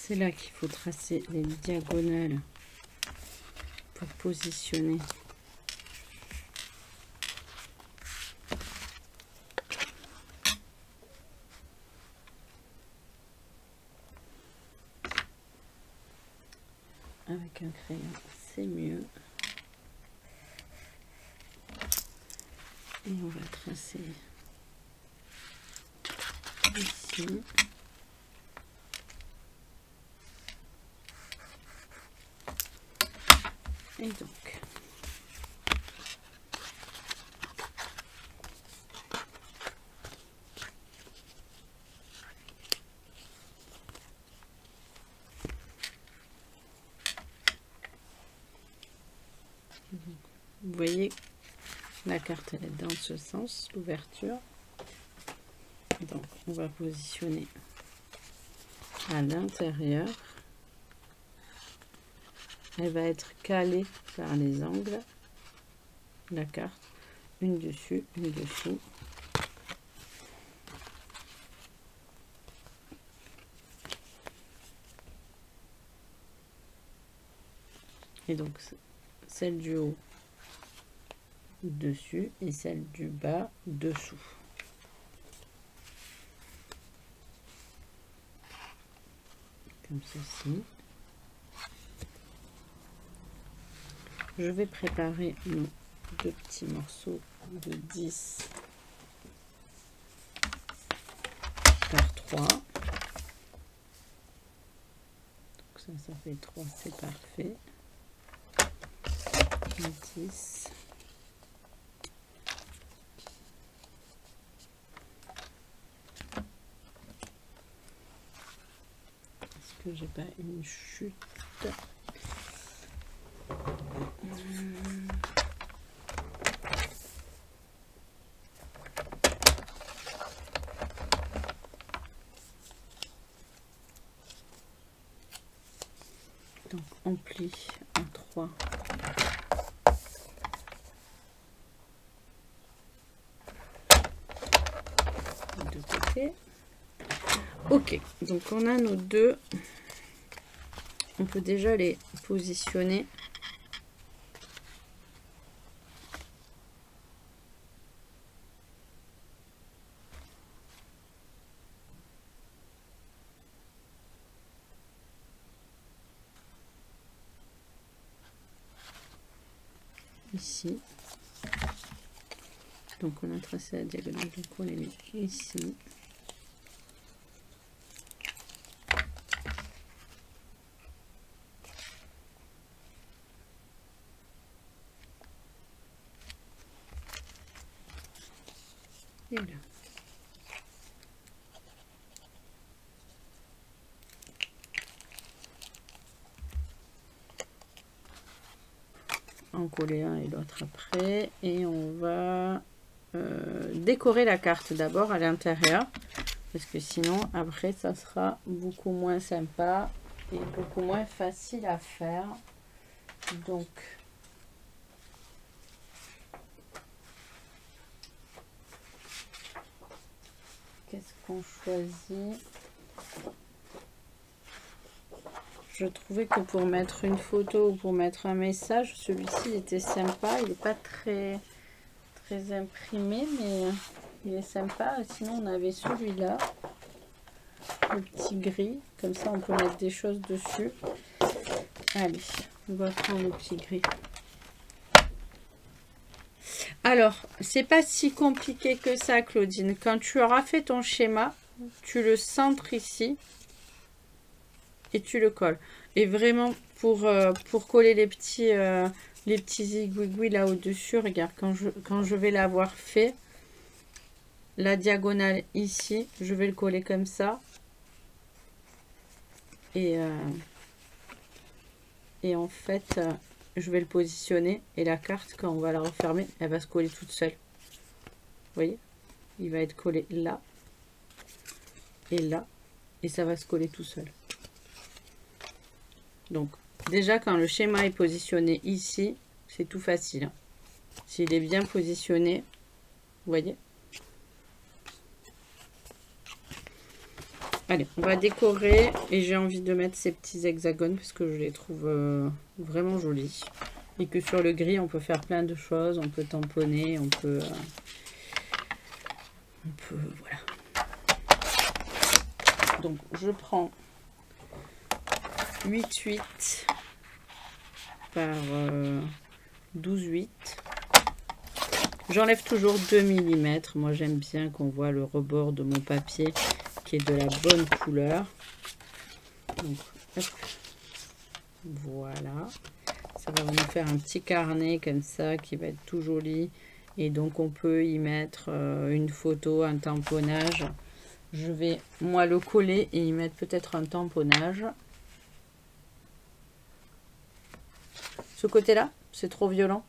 C'est là qu'il faut tracer les diagonales pour positionner. Avec un crayon, c'est mieux. Et on va tracer ici. Et donc, vous voyez, la carte elle est dans ce sens, l'ouverture. Donc, on va positionner à l'intérieur. Elle va être calée par les angles. La carte, une dessus, une dessous. Et donc, celle du haut dessus et celle du bas dessous. Comme ceci. Je vais préparer nos deux petits morceaux de 10 par 3. Donc ça fait 3, c'est parfait. 10. Est-ce que j'ai pas une chute? Donc on plie en 3. De côté. Ok, donc on a nos deux. On peut déjà les positionner. Ici. Donc on a tracé la diagonale, donc on les met ici. Et là. En coller un et l'autre après, et on va décorer la carte d'abord à l'intérieur, parce que sinon après ça sera beaucoup moins sympa et beaucoup moins facile à faire. Donc qu'est-ce qu'on choisit? Je trouvais que pour mettre une photo ou pour mettre un message, celui-ci était sympa. Il n'est pas très imprimé, mais il est sympa. Sinon, on avait celui-là, le petit gris. Comme ça, on peut mettre des choses dessus. Allez, on va prendre le petit gris. Alors, c'est pas si compliqué que ça, Claudine. Quand tu auras fait ton schéma, tu le centres ici. Et tu le colles. Et vraiment pour coller les petits zigouigouis là au-dessus, regarde, quand je vais l'avoir fait, la diagonale ici, je vais le coller comme ça. Et en fait, je vais le positionner. Et la carte, quand on va la refermer, elle va se coller toute seule. Vous voyez? Il va être collé là. Et là. Et ça va se coller tout seul. Donc, déjà, quand le schéma est positionné ici, c'est tout facile. Hein. S'il est bien positionné, vous voyez. Allez, on va décorer. Et j'ai envie de mettre ces petits hexagones parce que je les trouve vraiment jolis. Et que sur le gris, on peut faire plein de choses. On peut tamponner, on peut voilà. Donc, je prends 8,8 par 12,8. J'enlève toujours 2 mm. Moi, j'aime bien qu'on voit le rebord de mon papier qui est de la bonne couleur. Donc, hop. Voilà. Ça va nous faire un petit carnet comme ça qui va être tout joli. Et donc, on peut y mettre une photo, un tamponnage. Je vais, moi, le coller et y mettre peut-être un tamponnage. Ce côté-là, c'est trop violent.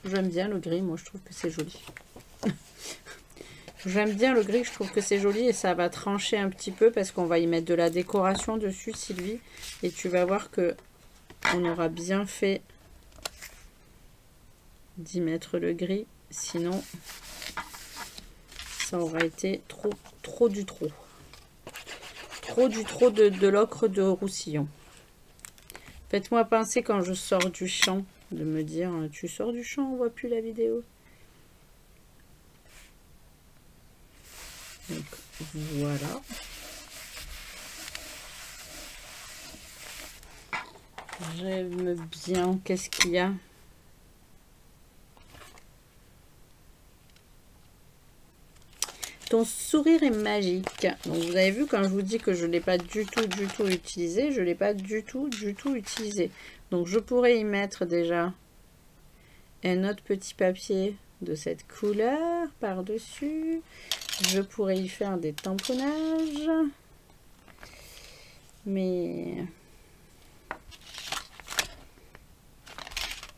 J'aime bien le gris, moi, je trouve que c'est joli. J'aime bien le gris, je trouve que c'est joli et ça va trancher un petit peu parce qu'on va y mettre de la décoration dessus, Sylvie. Et tu vas voir que on aura bien fait d'y mettre le gris. Sinon, ça aura été trop du trop. Trop de l'ocre de Roussillon. Faites-moi penser quand je sors du champ, de me dire, tu sors du champ, on voit plus la vidéo. Donc, voilà. J'aime bien. Qu'est-ce qu'il y a? Ton sourire est magique. Donc, vous avez vu, quand je vous dis que je ne l'ai pas du tout utilisé, je ne l'ai pas du tout utilisé. Donc, je pourrais y mettre déjà un autre petit papier de cette couleur par-dessus. Je pourrais y faire des tamponnages. Mais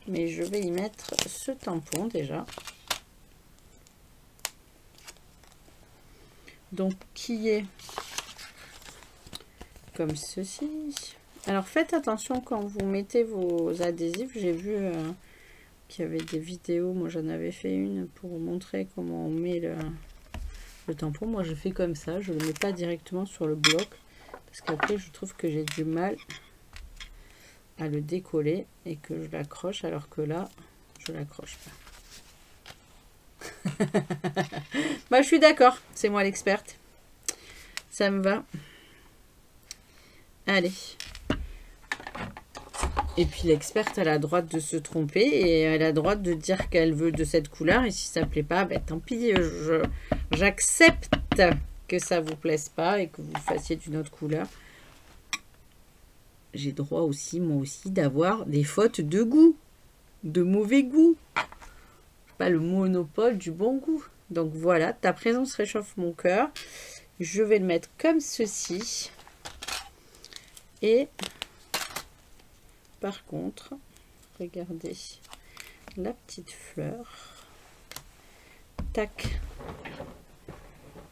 je vais y mettre ce tampon déjà. Donc, qui est comme ceci. Alors, faites attention quand vous mettez vos adhésifs. J'ai vu qu'il y avait des vidéos. Moi, j'en avais fait une pour vous montrer comment on met le tampon. Moi, je fais comme ça. Je ne le mets pas directement sur le bloc. Parce qu'après, je trouve que j'ai du mal à le décoller et que je l'accroche. Alors que là, je l'accroche pas. Bah, je suis d'accord, c'est moi l'experte. Ça me va. Allez. Et puis l'experte, elle a le droit de se tromper et elle a le droit de dire qu'elle veut de cette couleur. Et si ça ne plaît pas, ben, tant pis, j'accepte que ça ne vous plaise pas et que vous fassiez d'une autre couleur. J'ai droit aussi, moi aussi, d'avoir des fautes de goût, de mauvais goût. Pas le monopole du bon goût. Donc voilà, ta présence réchauffe mon cœur. Je vais le mettre comme ceci. Et par contre, regardez la petite fleur. Tac.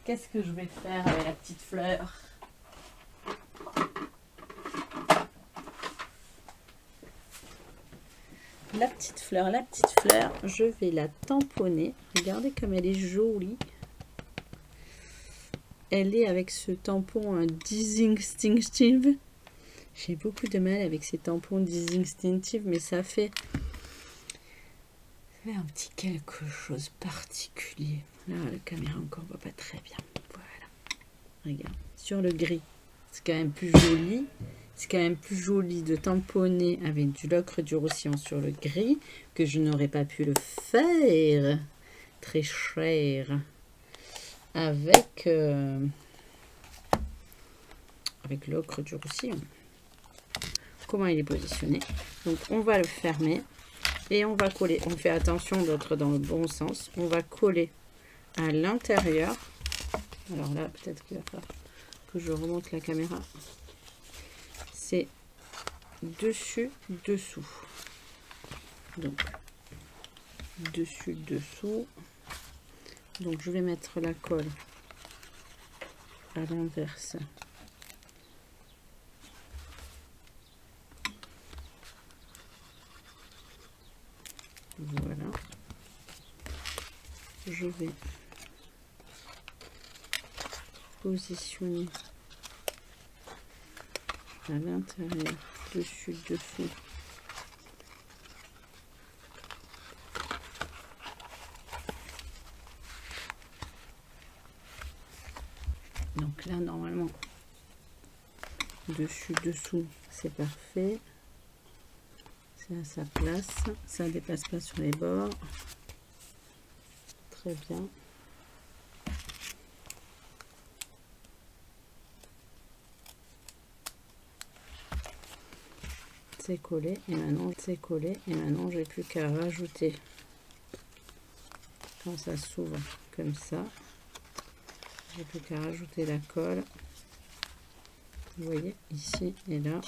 Qu'est-ce que je vais faire avec la petite fleur? La petite fleur, je vais la tamponner. Regardez comme elle est jolie. Elle est avec ce tampon distinctive. J'ai beaucoup de mal avec ces tampons distinctifs, mais ça fait un petit quelque chose particulier. Là, la caméra encore voit pas très bien. Voilà. Regarde, sur le gris, c'est quand même plus joli. C'est quand même plus joli de tamponner avec du l'ocre du Roussillon sur le gris que je n'aurais pas pu le faire très cher avec l'ocre du Roussillon. Comment il est positionné? Donc on va le fermer et on va coller. On fait attention d'être dans le bon sens. On va coller à l'intérieur. Alors là, peut-être qu'il va falloir que je remonte la caméra. C'est dessus, dessous. Donc, dessus, dessous. Donc, je vais mettre la colle à l'inverse. Voilà. Je vais positionner à l'intérieur, dessus, dessous. Donc là, normalement, dessus, dessous, c'est parfait. C'est à sa place. Ça ne dépasse pas sur les bords. Très bien. c'est collé et maintenant c'est collé et maintenant j'ai plus qu'à rajouter quand ça s'ouvre comme ça, j'ai plus qu'à rajouter la colle, vous voyez ici et là.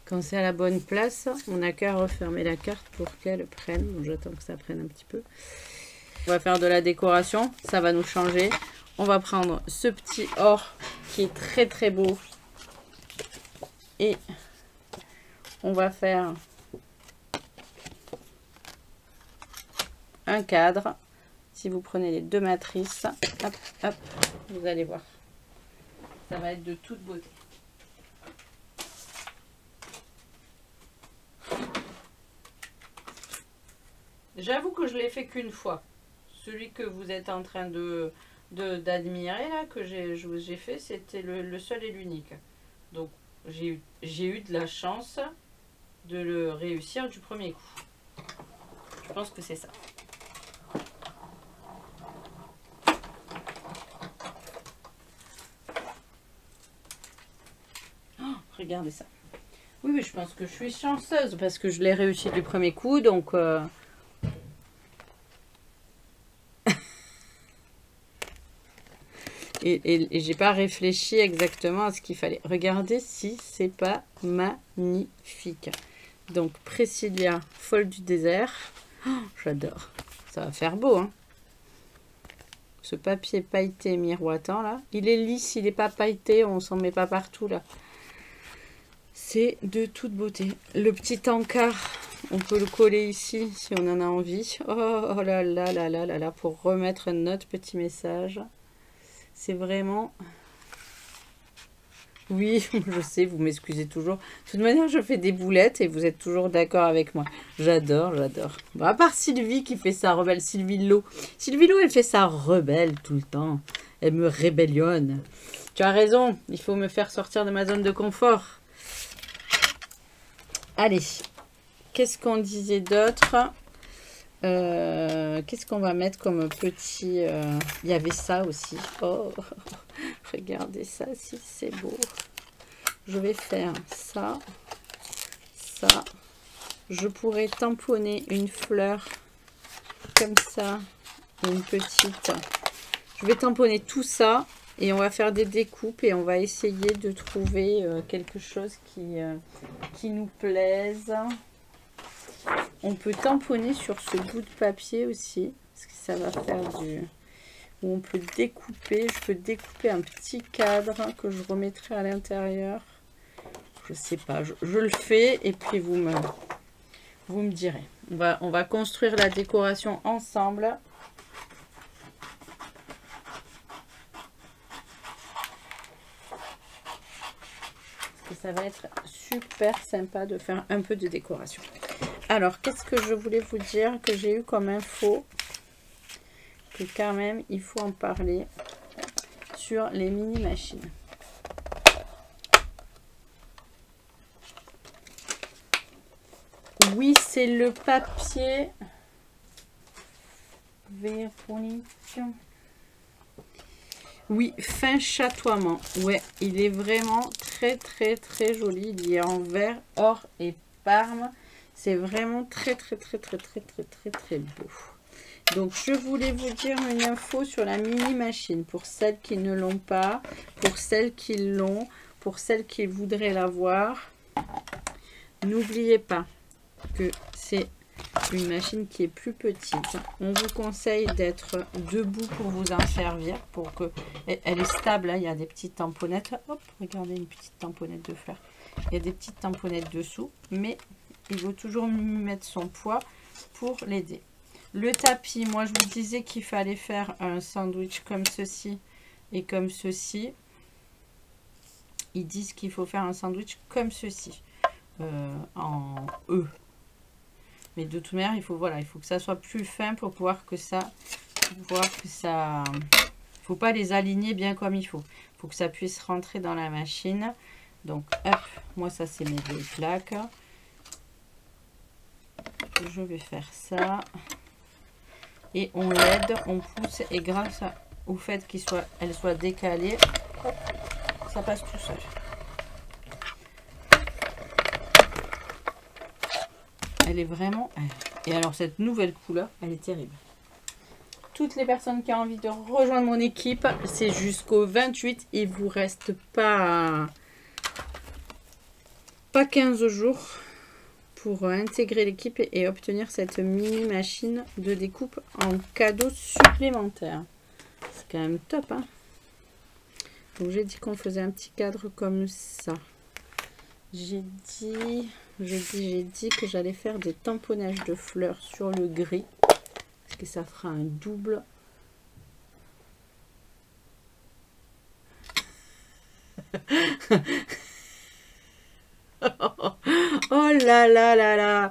Quand c'est à la bonne place, on n'a qu'à refermer la carte pour qu'elle prenne. Bon, j'attends que ça prenne un petit peu. On va faire de la décoration, ça va nous changer. On va prendre ce petit or qui est très très beau. Et on va faire un cadre. Si vous prenez les deux matrices, hop, hop, vous allez voir. Ça va être de toute beauté. J'avoue que je l'ai fait qu'une fois. Celui que vous êtes en train d'admirer, là, que j'ai fait, c'était le seul et l'unique. Donc, j'ai eu de la chance de le réussir du premier coup. Je pense que c'est ça. Oh, regardez ça. Oui, oui, je pense que je suis chanceuse parce que je l'ai réussi du premier coup, donc... Et j'ai pas réfléchi exactement à ce qu'il fallait. Regardez si c'est pas magnifique. Donc Priscilla, folle du désert. Oh, j'adore. Ça va faire beau, hein. Ce papier pailleté miroitant là. Il est lisse, il n'est pas pailleté, on s'en met pas partout là. C'est de toute beauté. Le petit encart, on peut le coller ici si on en a envie. Oh là là là là là là, pour remettre notre petit message. C'est vraiment... Oui, je sais, vous m'excusez toujours. De toute manière, je fais des boulettes et vous êtes toujours d'accord avec moi. J'adore, j'adore. Bon, à part Sylvie qui fait ça rebelle, Sylvie Lo. Sylvie Lo, elle fait ça rebelle tout le temps. Elle me rébellionne. Tu as raison, il faut me faire sortir de ma zone de confort. Allez, qu'est-ce qu'on disait d'autre ? Qu'est-ce qu'on va mettre comme petit... Il y avait ça aussi. Oh, regardez ça, si c'est beau. Je vais faire ça, ça. Je pourrais tamponner une fleur comme ça, une petite. Je vais tamponner tout ça et on va faire des découpes et on va essayer de trouver quelque chose qui nous plaise. On peut tamponner sur ce bout de papier aussi, parce que ça va faire du... Où on peut découper, je peux découper un petit cadre que je remettrai à l'intérieur. Je sais pas, je le fais et puis vous me direz. On va construire la décoration ensemble. Et ça va être super sympa de faire un peu de décoration. Alors, qu'est-ce que je voulais vous dire que j'ai eu comme info? Que quand même, il faut en parler sur les mini-machines. Oui, c'est le papier Véronique. Oui, fin chatoiement. Ouais, il est vraiment très, très, très joli. Il est en vert, or et parme. C'est vraiment très, très, très, très, très, très, très, très beau. Donc, je voulais vous dire une info sur la mini-machine. Pour celles qui ne l'ont pas, pour celles qui l'ont, pour celles qui voudraient l'avoir. N'oubliez pas que c'est une machine qui est plus petite. On vous conseille d'être debout pour vous en servir. Pour que elle est stable. Hein. Il y a des petites tamponnettes. Hop, regardez une petite tamponnette de fleurs. Il y a des petites tamponnettes dessous. Mais... il faut toujours mettre son poids pour l'aider. Le tapis, moi je vous disais qu'il fallait faire un sandwich comme ceci et comme ceci. Ils disent qu'il faut faire un sandwich comme ceci, en E. Mais de toute manière, il faut que ça soit plus fin pour pouvoir que ça... faut pas les aligner bien comme il faut. Il faut que ça puisse rentrer dans la machine. Donc, hop, moi ça c'est mes deux plaques. Je vais faire ça. Et on l'aide, on pousse. Et grâce au fait qu'elle soit décalée, hop, ça passe tout seul. Elle est vraiment... Et alors cette nouvelle couleur, elle est terrible. Toutes les personnes qui ont envie de rejoindre mon équipe, c'est jusqu'au 28. Il vous reste pas 15 jours pour intégrer l'équipe et obtenir cette mini machine de découpe en cadeau supplémentaire. C'est quand même top, hein. Donc j'ai dit qu'on faisait un petit cadre comme ça. J'ai dit que j'allais faire des tamponnages de fleurs sur le gris. Parce que ça fera un double. Oh là là là là.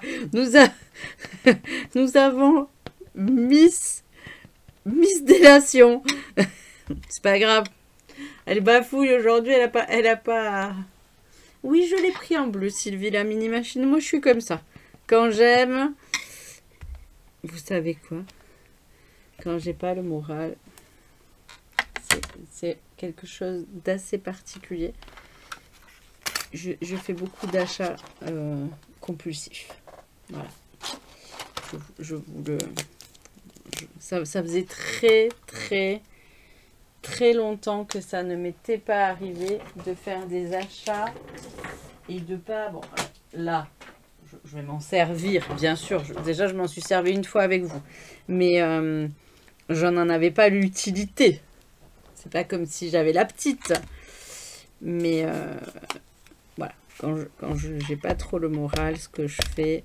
Nous avons Miss Délation. C'est pas grave. Elle bafouille aujourd'hui. Elle a pas... Oui, je l'ai pris en bleu, Sylvie, la mini machine. Moi, je suis comme ça. Quand j'aime... Vous savez quoi? Quand j'ai pas le moral, c'est quelque chose d'assez particulier. Je fais beaucoup d'achats compulsifs. Voilà. Ça faisait très longtemps que ça ne m'était pas arrivé de faire des achats et de pas... Bon, là, je vais m'en servir, bien sûr. Déjà, je m'en suis servi une fois avec vous. Mais j'en avais pas l'utilité. C'est pas comme si j'avais la petite. Mais voilà. Quand je n'ai pas trop le moral, ce que je fais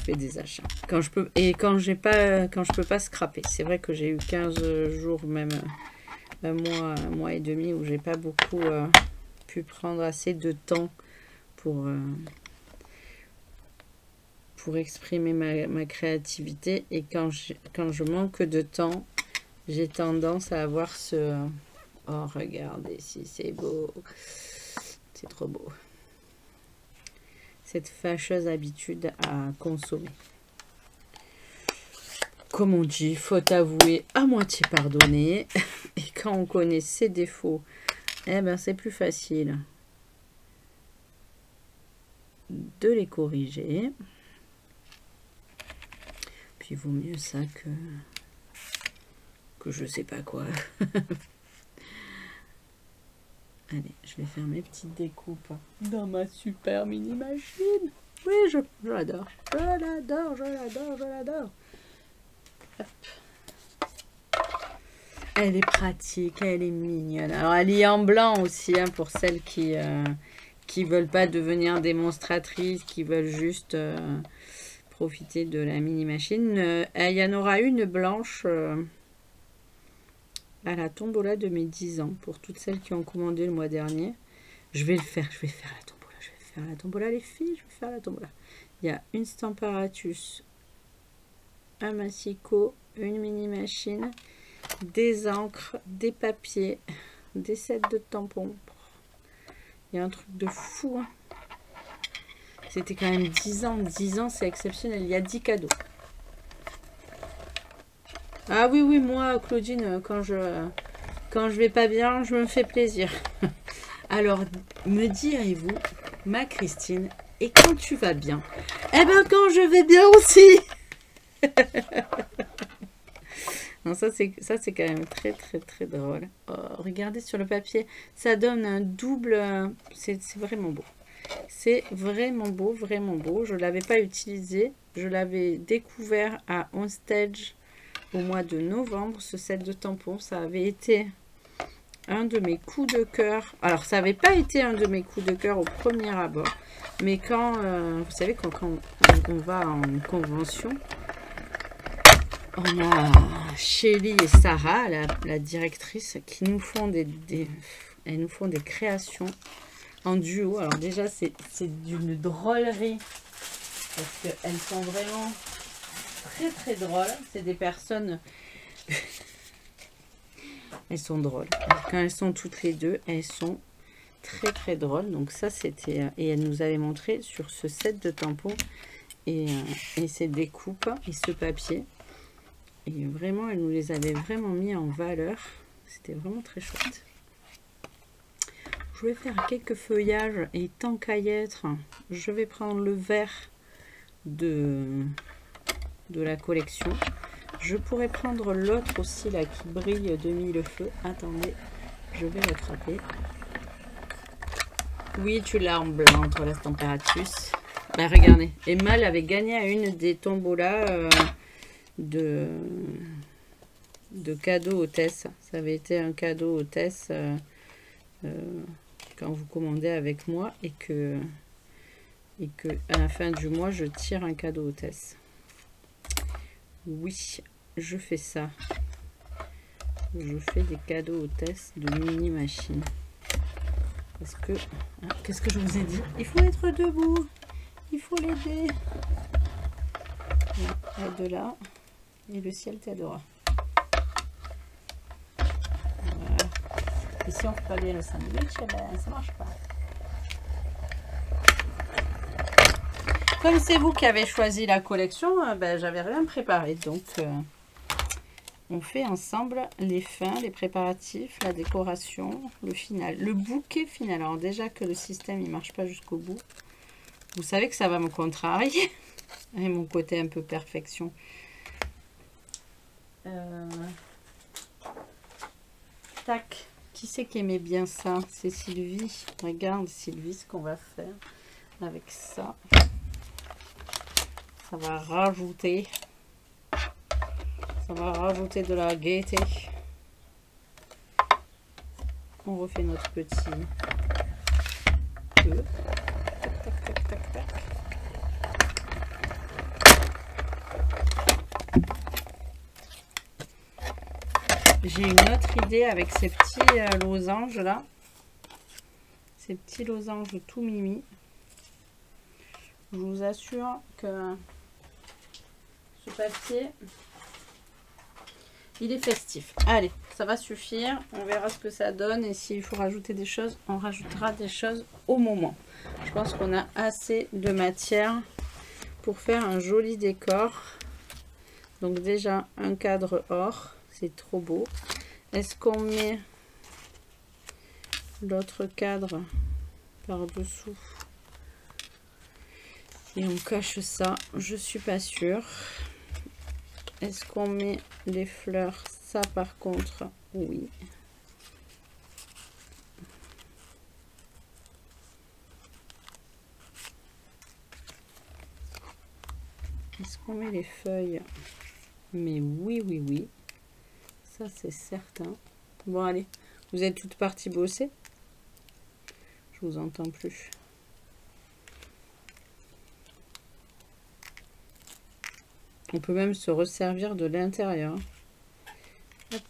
des achats. Quand je peux pas scraper. C'est vrai que j'ai eu 15 jours, même un mois et demi, où j'ai pas beaucoup pu prendre assez de temps pour exprimer ma créativité. Et quand je manque de temps, j'ai tendance à avoir ce... Oh, regardez si c'est beau. C'est trop beau. Cette fâcheuse habitude à consommer. Comme on dit, faute avouée, à moitié pardonnée. Et quand on connaît ses défauts, eh ben c'est plus facile de les corriger. Puis il vaut mieux ça que je sais pas quoi. Allez, je vais faire mes petites découpes dans ma super mini machine. Oui, je l'adore. Je l'adore. Elle est pratique, elle est mignonne. Alors, elle est en blanc aussi, hein, pour celles qui veulent pas devenir démonstratrices, qui veulent juste profiter de la mini machine. Il y en aura une blanche à la tombola de mes 10 ans, pour toutes celles qui ont commandé le mois dernier. Je vais faire la tombola, les filles, je vais faire la tombola. Il y a une Stamparatus, un massicot, une mini machine, des encres, des papiers, des sets de tampons. Il y a un truc de fou, hein. C'était quand même 10 ans. 10 ans, c'est exceptionnel. Il y a 10 cadeaux. Ah oui, moi, Claudine, quand je vais pas bien, je me fais plaisir. Alors, me direz-vous, ma Christine, et quand tu vas bien? Eh ben, quand je vais bien aussi. Non, ça c'est quand même très drôle. Oh, regardez sur le papier, ça donne un double. C'est vraiment beau. C'est vraiment beau. Je l'avais pas utilisé. Je l'avais découvert à On Stage au mois de novembre, ce set de tampons. Ça avait été un de mes coups de cœur. Alors, ça n'avait pas été un de mes coups de cœur au premier abord. Mais quand, vous savez, quand on va en convention, on a Shelly et Sarah, la directrice, qui nous font elles nous font des créations en duo. Alors déjà, c'est d'une drôlerie, parce qu'elles sont vraiment très drôles. C'est des personnes... elles sont drôles. Quand elles sont toutes les deux, elles sont très drôles. Donc ça, c'était... Et elle nous avait montré sur ce set de tampons et ces découpes et ce papier. Et vraiment, elle nous les avait vraiment mis en valeur. C'était vraiment très chouette. Je vais faire quelques feuillages et tant qu'à y être, je vais prendre le vert de la collection. Je pourrais prendre l'autre aussi là qui brille de mille feux. Attendez, je vais l'attraper. Oui, tu l'as en blanc entre la températus. Bah, regardez, Emma avait gagné à une des tombolas de cadeau hôtesse. Ça avait été un cadeau hôtesse quand vous commandez avec moi et que à la fin du mois je tire un cadeau hôtesse. Oui, je fais ça. Je fais des cadeaux hôtesse de mini machine. Parce que qu'est-ce que je vous ai dit? Il faut être debout. Il faut l'aider. Aide là et le ciel t'aidera. Voilà. Et si on fait pas bien le sandwich, eh ben, ça marche pas. Comme c'est vous qui avez choisi la collection, ben, j'avais rien préparé. Donc, on fait ensemble les fins, les préparatifs, la décoration, le final. Le bouquet final. Alors déjà que le système, il marche pas jusqu'au bout. Vous savez que ça va me contrarier. Et mon côté un peu perfection. Tac. Qui c'est qui aimait bien ça? C'est Sylvie. Regarde Sylvie ce qu'on va faire avec ça. Ça va rajouter. Ça va rajouter de la gaieté. On refait notre petit E. Tac, tac, tac, tac. J'ai une autre idée avec ces petits losanges là. Ces petits losanges tout mimi. Je vous assure que ce papier, il est festif. Allez, ça va suffire. On verra ce que ça donne. Et s'il faut rajouter des choses, on rajoutera des choses au moment. Je pense qu'on a assez de matière pour faire un joli décor. Donc déjà, un cadre or. C'est trop beau. Est-ce qu'on met l'autre cadre par-dessous et on cache ça? Je suis pas sûre. Est-ce qu'on met les fleurs? Ça par contre, oui. Est-ce qu'on met les feuilles? Mais oui, oui, oui. Ça, c'est certain. Bon, allez. Vous êtes toutes parties bosser? Je vous entends plus. On peut même se resservir de l'intérieur. Hop.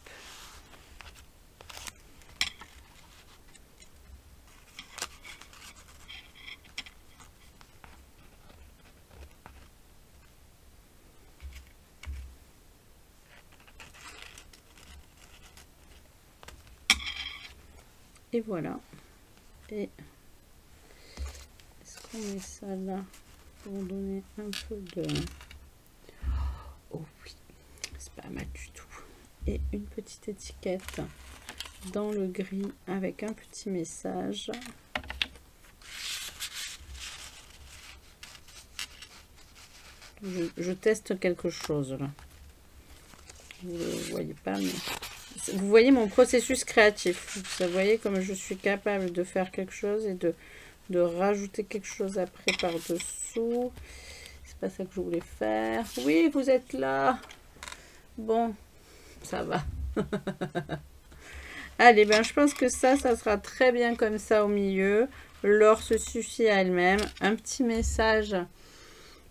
Et voilà. Et est-ce qu'on met ça là pour donner un peu de... Oh oui, c'est pas mal du tout. Et une petite étiquette dans le gris avec un petit message. Je teste quelque chose là. Vous ne voyez pas, mais... Vous voyez mon processus créatif. Vous voyez comme je suis capable de faire quelque chose et de rajouter quelque chose après par-dessous. C'est pas ça que je voulais faire. Oui, vous êtes là. Bon, ça va. Allez, ben je pense que ça sera très bien comme ça au milieu. L'or se suffit à elle-même. Un petit message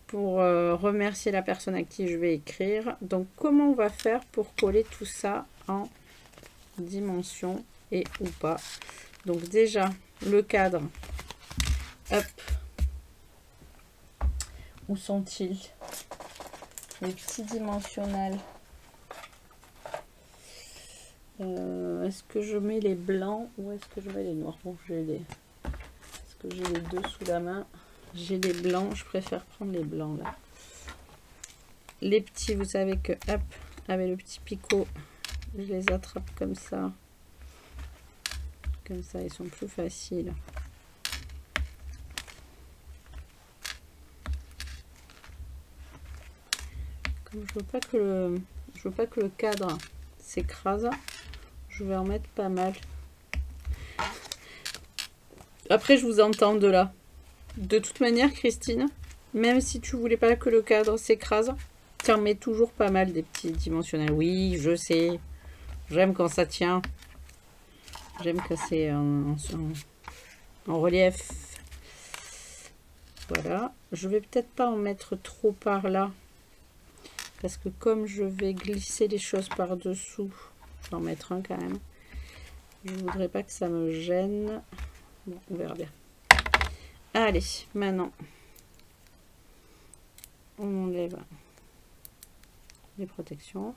pour remercier la personne à qui je vais écrire. Donc, comment on va faire pour coller tout ça en dimension et ou pas? Donc déjà, le cadre. Hop. Où sont-ils? Les petits dimensionnels. Est-ce que je mets les blancs ou est-ce que je mets les noirs? Bon, j'ai les... Est-ce que j'ai les deux sous la main? J'ai les blancs, je préfère prendre les blancs là. Les petits, vous savez que hop, avec le petit picot, je les attrape comme ça. Comme ça, ils sont plus faciles. Comme je veux pas que le cadre s'écrase, je vais en mettre pas mal. Après, je vous entends de là. De toute manière, Christine, même si tu voulais pas que le cadre s'écrase, tu en mets toujours pas mal des petits dimensionnels. Oui, je sais. J'aime quand ça tient. J'aime que c'est en relief. Voilà. Je vais peut-être pas en mettre trop par là. Parce que comme je vais glisser les choses par-dessous, je vais en mettre un quand même. Je voudrais pas que ça me gêne. Bon, on verra bien. Allez, maintenant, on enlève les protections.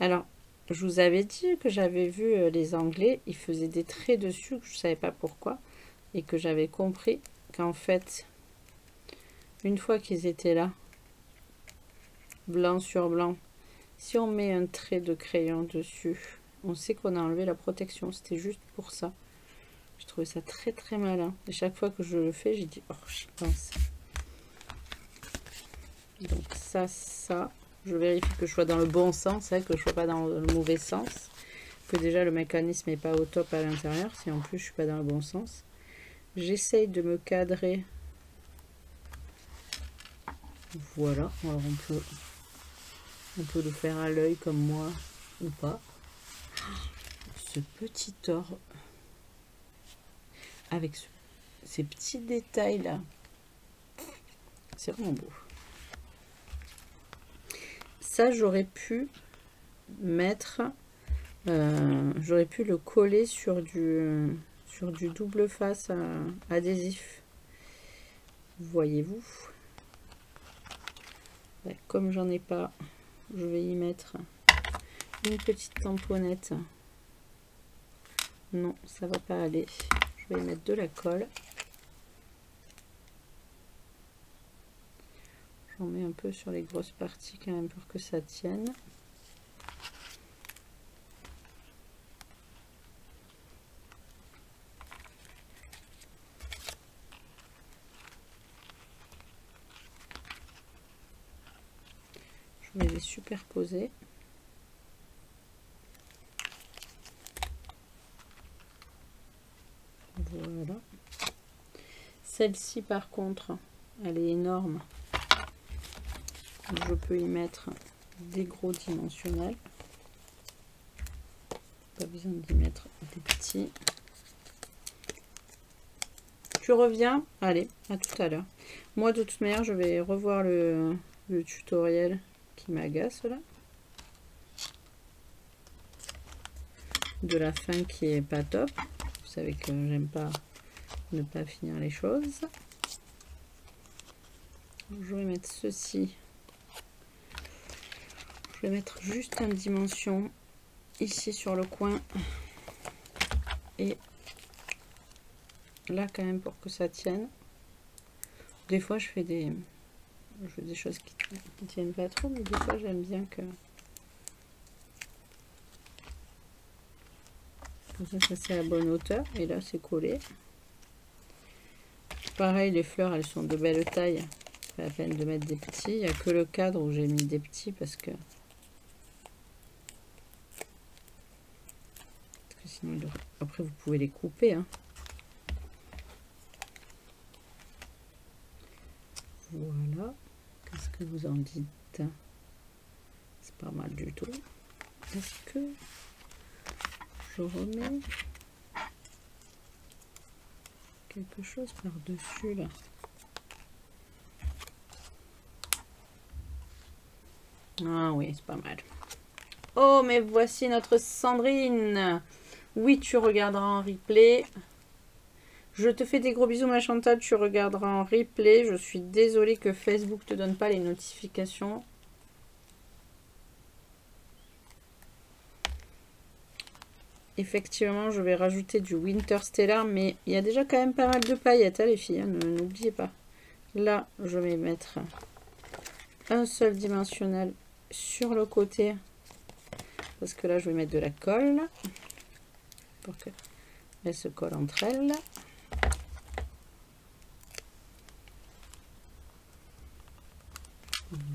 Alors, je vous avais dit que j'avais vu les Anglais, ils faisaient des traits dessus, que je ne savais pas pourquoi, et que j'avais compris qu'en fait, une fois qu'ils étaient là, blanc sur blanc, si on met un trait de crayon dessus, on sait qu'on a enlevé la protection. C'était juste pour ça. Je trouvais ça très très malin. Et chaque fois que je le fais, j'ai dit, oh, j'y pense. Donc ça, je vérifie que je sois dans le bon sens, hein, que je sois pas dans le mauvais sens. Que déjà le mécanisme n'est pas au top à l'intérieur, si en plus je suis pas dans le bon sens. J'essaye de me cadrer. Voilà, alors on peut le faire à l'œil comme moi ou pas. Ce petit or avec ces petits détails là, c'est vraiment beau. Ça j'aurais pu mettre, j'aurais pu le coller sur du double face adhésif. Voyez-vous, ouais, comme j'en ai pas, je vais y mettre une petite tamponnette. Non, ça va pas aller. Je vais y mettre de la colle. J'en mets un peu sur les grosses parties quand même pour que ça tienne. Je vais les superposer. Voilà. Celle-ci par contre, elle est énorme. Je peux y mettre des gros dimensionnels. Pas besoin d'y mettre des petits. Tu reviens? Allez, à tout à l'heure. Moi de toute manière, je vais revoir le tutoriel qui m'agace là. De la fin qui est pas top. Vous savez que j'aime pas ne pas finir les choses. Je vais mettre ceci. Je vais mettre juste une dimension ici sur le coin et là quand même pour que ça tienne. Des fois je fais des choses qui tiennent pas trop, mais des fois j'aime bien que ça c'est à la bonne hauteur. Et là c'est collé. Pareil, les fleurs elles sont de belle taille, pas la peine de mettre des petits. Il n'y a que le cadre où j'ai mis des petits parce que sinon après vous pouvez les couper, hein. Voilà, qu'est-ce que vous en dites? C'est pas mal du tout. Est-ce que je remets quelque chose par dessus là? Ah oui, c'est pas mal. Oh, mais voici notre Sandrine. Oui, tu regarderas en replay. Je te fais des gros bisous, ma Chantal. Tu regarderas en replay. Je suis désolée que Facebook ne te donne pas les notifications. Effectivement, je vais rajouter du Winter Stellar, mais il y a déjà quand même pas mal de paillettes, hein, les filles. Hein, n'oubliez pas. Là, je vais mettre un seul dimensionnel sur le côté, parce que là je vais mettre de la colle pour qu'elles se collent entre elles.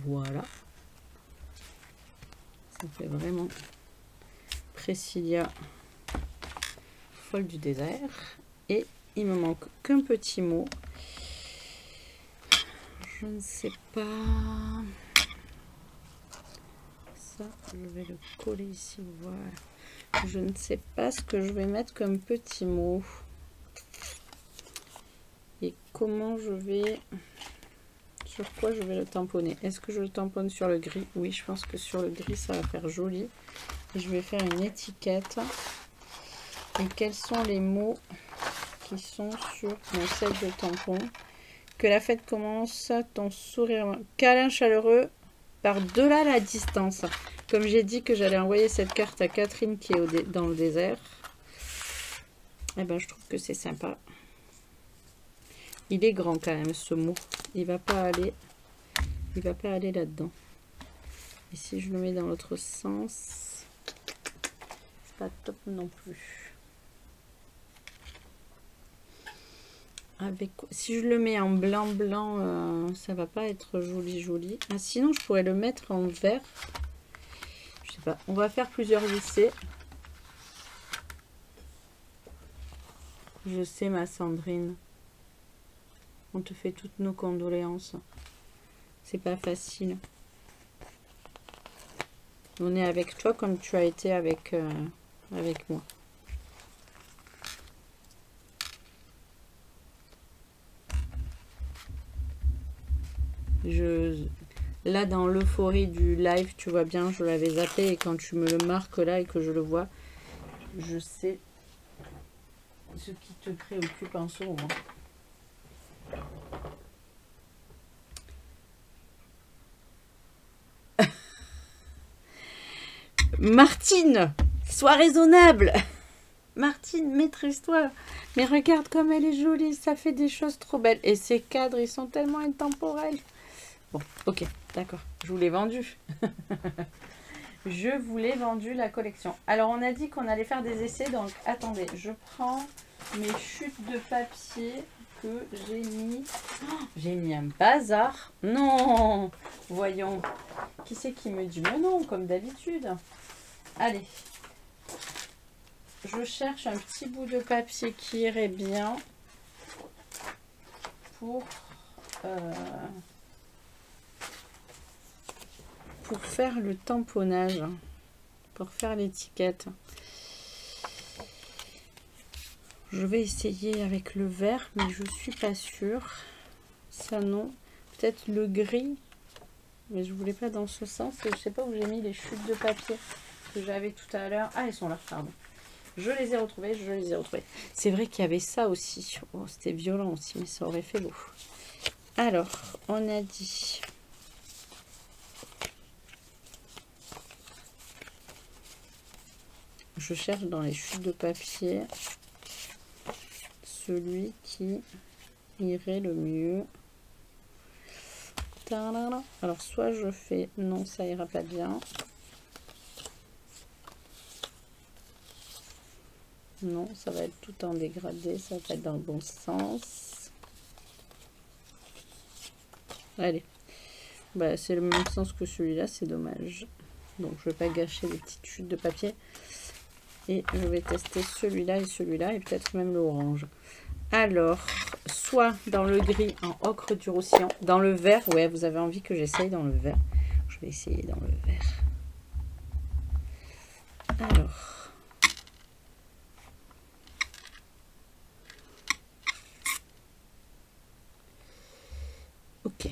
Voilà, ça fait vraiment Priscilla folle du désert. Et il me manque qu'un petit mot, je ne sais pas, ça je vais le coller ici, voilà, je ne sais pas ce que je vais mettre comme petit mot et comment je vais, sur quoi je vais le tamponner. Est-ce que je le tamponne sur le gris? Oui, je pense que sur le gris ça va faire joli. Et je vais faire une étiquette. Et quels sont les mots qui sont sur mon set de tampons? Que la fête commence, ton sourire, câlin chaleureux par-delà la distance. Comme j'ai dit que j'allais envoyer cette carte à Catherine qui est dans le désert. Eh ben, je trouve que c'est sympa. Il est grand quand même ce mot. Il va pas aller là-dedans. Et si je le mets dans l'autre sens, c'est pas top non plus. Avec, si je le mets en blanc, ça va pas être joli. Ah, sinon, je pourrais le mettre en vert. Je sais pas. On va faire plusieurs lycées. Je sais, ma Sandrine. On te fait toutes nos condoléances. C'est pas facile. On est avec toi comme tu as été avec moi. Là, dans l'euphorie du live, tu vois bien, je l'avais zappé et quand tu me le marques là et que je le vois, je sais ce qui te préoccupe en ce moment. Martine, sois raisonnable. Martine, maîtrise-toi. Mais regarde comme elle est jolie, ça fait des choses trop belles. Et ces cadres, ils sont tellement intemporels. Bon, ok, d'accord. Je vous l'ai vendu. Je vous l'ai vendu la collection. Alors, on a dit qu'on allait faire des essais. Donc, attendez, je prends mes chutes de papier que j'ai mis. Oh, j'ai mis un bazar. Non, voyons. Qui c'est qui me dit mais non, comme d'habitude. Allez. Je cherche un petit bout de papier qui irait bien pour faire le tamponnage, pour faire l'étiquette. Je vais essayer avec le vert, mais je suis pas sûre. Ça non, peut-être le gris, mais je voulais pas dans ce sens. Et je sais pas où j'ai mis les chutes de papier que j'avais tout à l'heure. Ah, elles sont là, pardon. Je les ai retrouvées, C'est vrai qu'il y avait ça aussi. Oh, c'était violent aussi, mais ça aurait fait beau. Alors, on a dit... Je cherche dans les chutes de papier celui qui irait le mieux. Alors, soit je fais... Non, ça ira pas bien. Non, ça va être tout en dégradé, ça va être dans le bon sens. Allez, bah, c'est le même sens que celui-là, c'est dommage. Donc je vais pas gâcher les petites chutes de papier. Et je vais tester celui-là et peut-être même l'orange. Alors, soit dans le gris en ocre du Roussillon, dans le vert, ouais, vous avez envie que j'essaye dans le vert. Je vais essayer dans le vert. Alors... Ok.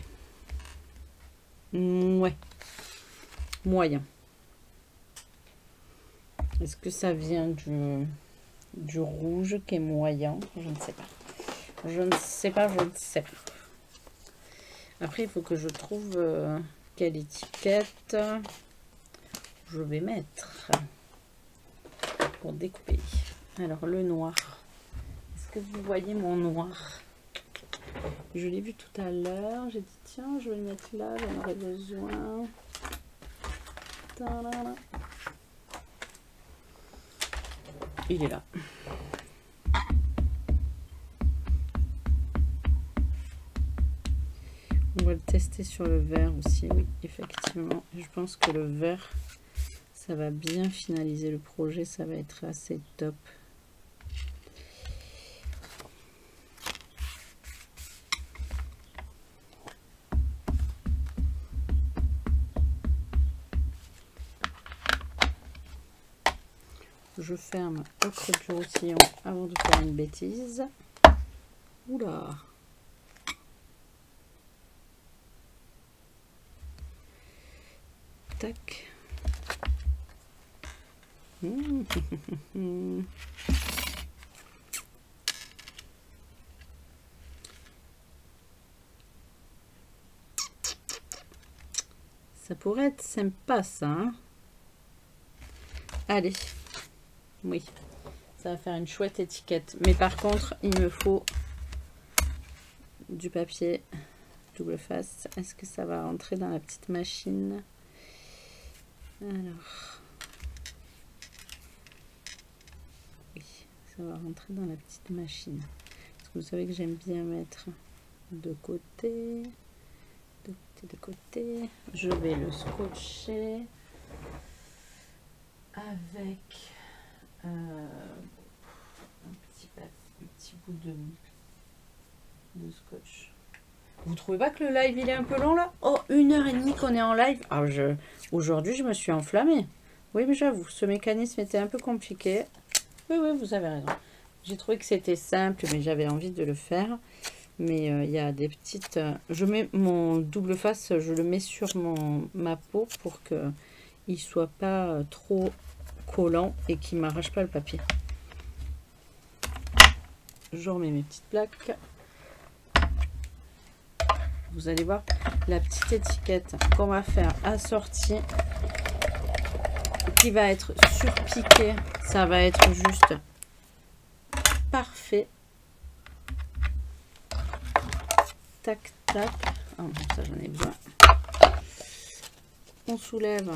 Ouais. Moyen. Est-ce que ça vient du rouge qui est moyen? Je ne sais pas. Je ne sais pas. Après, il faut que je trouve quelle étiquette je vais mettre pour découper. Alors, le noir. Est-ce que vous voyez mon noir? Je l'ai vu tout à l'heure. J'ai dit, tiens, je vais le mettre là. J'en aurais besoin. Il est là. On va le tester sur le vert aussi, oui, effectivement. Je pense que le vert, ça va bien finaliser le projet, ça va être assez top. Je ferme au creux du roussillon avant de faire une bêtise. Oula! Tac. Ça pourrait être sympa, ça. Hein, allez. Oui. Ça va faire une chouette étiquette. Mais par contre, il me faut du papier double face. Est-ce que ça va rentrer dans la petite machine? Alors. Oui, ça va rentrer dans la petite machine. Parce que vous savez que j'aime bien mettre de côté. De côté. Je vais le scotcher avec un petit bout de scotch. Vous trouvez pas que le live il est un peu long là? Oh, 1h30 qu'on est en live. Ah, aujourd'hui je me suis enflammée. Oui, mais j'avoue, ce mécanisme était un peu compliqué. Oui, vous avez raison. J'ai trouvé que c'était simple, mais j'avais envie de le faire. Mais il y a des petites... je mets mon double face, je le mets sur ma peau pour que il soit pas trop collant et qu'il m'arrache pas le papier. Je remets mes petites plaques. Vous allez voir la petite étiquette qu'on va faire assortie qui va être surpiquée. Ça va être juste parfait. Tac, tac. Oh, ça j'en ai besoin. On soulève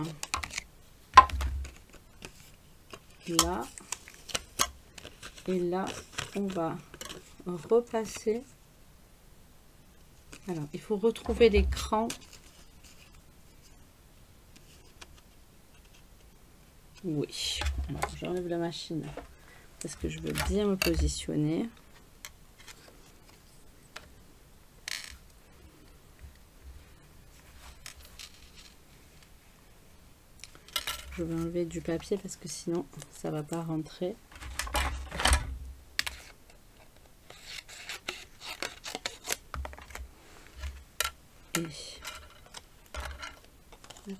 là. Et là, on va repasser. Alors, il faut retrouver l'écran. Oui. Alors, j'enlève la machine parce que je veux bien me positionner. Je vais enlever du papier parce que sinon, ça va pas rentrer. Et hop.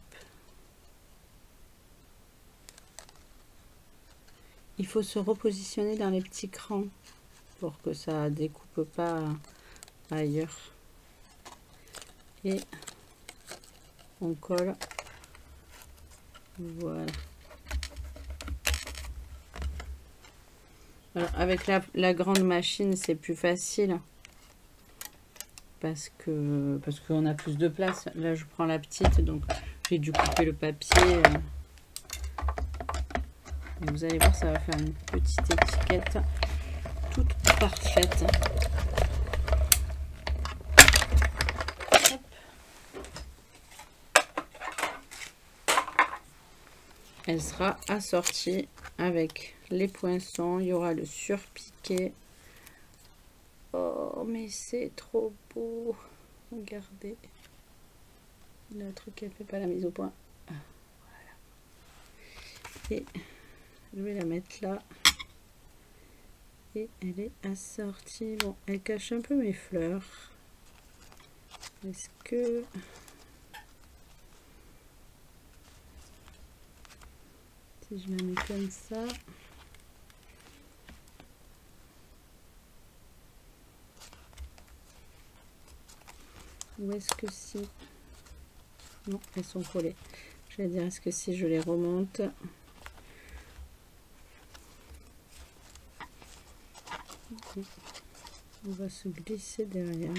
Il faut se repositionner dans les petits crans pour que ça découpe pas ailleurs. Et on colle. Voilà. Alors avec la grande machine, c'est plus facile. Parce qu'on a plus de place. Là, je prends la petite, donc j'ai dû couper le papier. Et vous allez voir, ça va faire une petite étiquette toute parfaite. Hop. Elle sera assortie avec les poinçons. Il y aura le surpiqué. Oh, mais c'est trop beau. Regardez. L'autre qui ne fait pas la mise au point. Voilà. Et je vais la mettre là. Et elle est assortie. Bon, elle cache un peu mes fleurs. Est-ce que... si je la mets comme ça... Ou est-ce que si... non, elles sont collées. Je vais dire, est-ce que si je les remonte... on va se glisser derrière.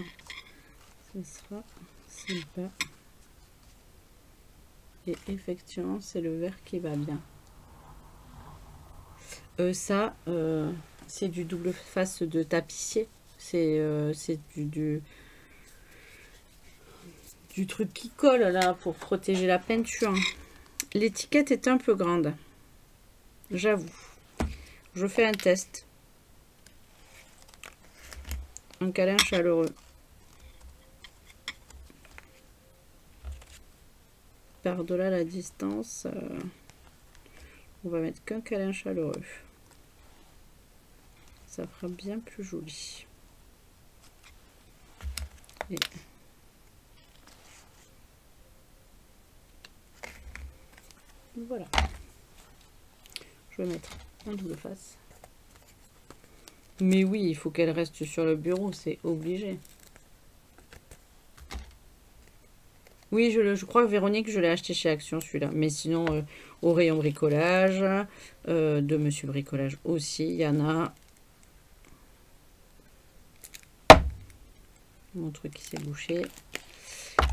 Ce sera sympa. Et effectivement, c'est le vert qui va bien. Ça, c'est du double face de tapissier. C'est du truc qui colle là pour protéger la peinture. L'étiquette est un peu grande. J'avoue. Je fais un test. Un câlin chaleureux. Par-delà la distance, on va mettre qu'un câlin chaleureux. Ça fera bien plus joli. Et voilà. Je vais mettre un double face. Mais oui, il faut qu'elle reste sur le bureau, c'est obligé. Oui, je crois que Véronique, je l'ai acheté chez Action celui-là. Mais sinon, au rayon bricolage, de Monsieur Bricolage aussi, il y en a. Mon truc qui s'est bouché.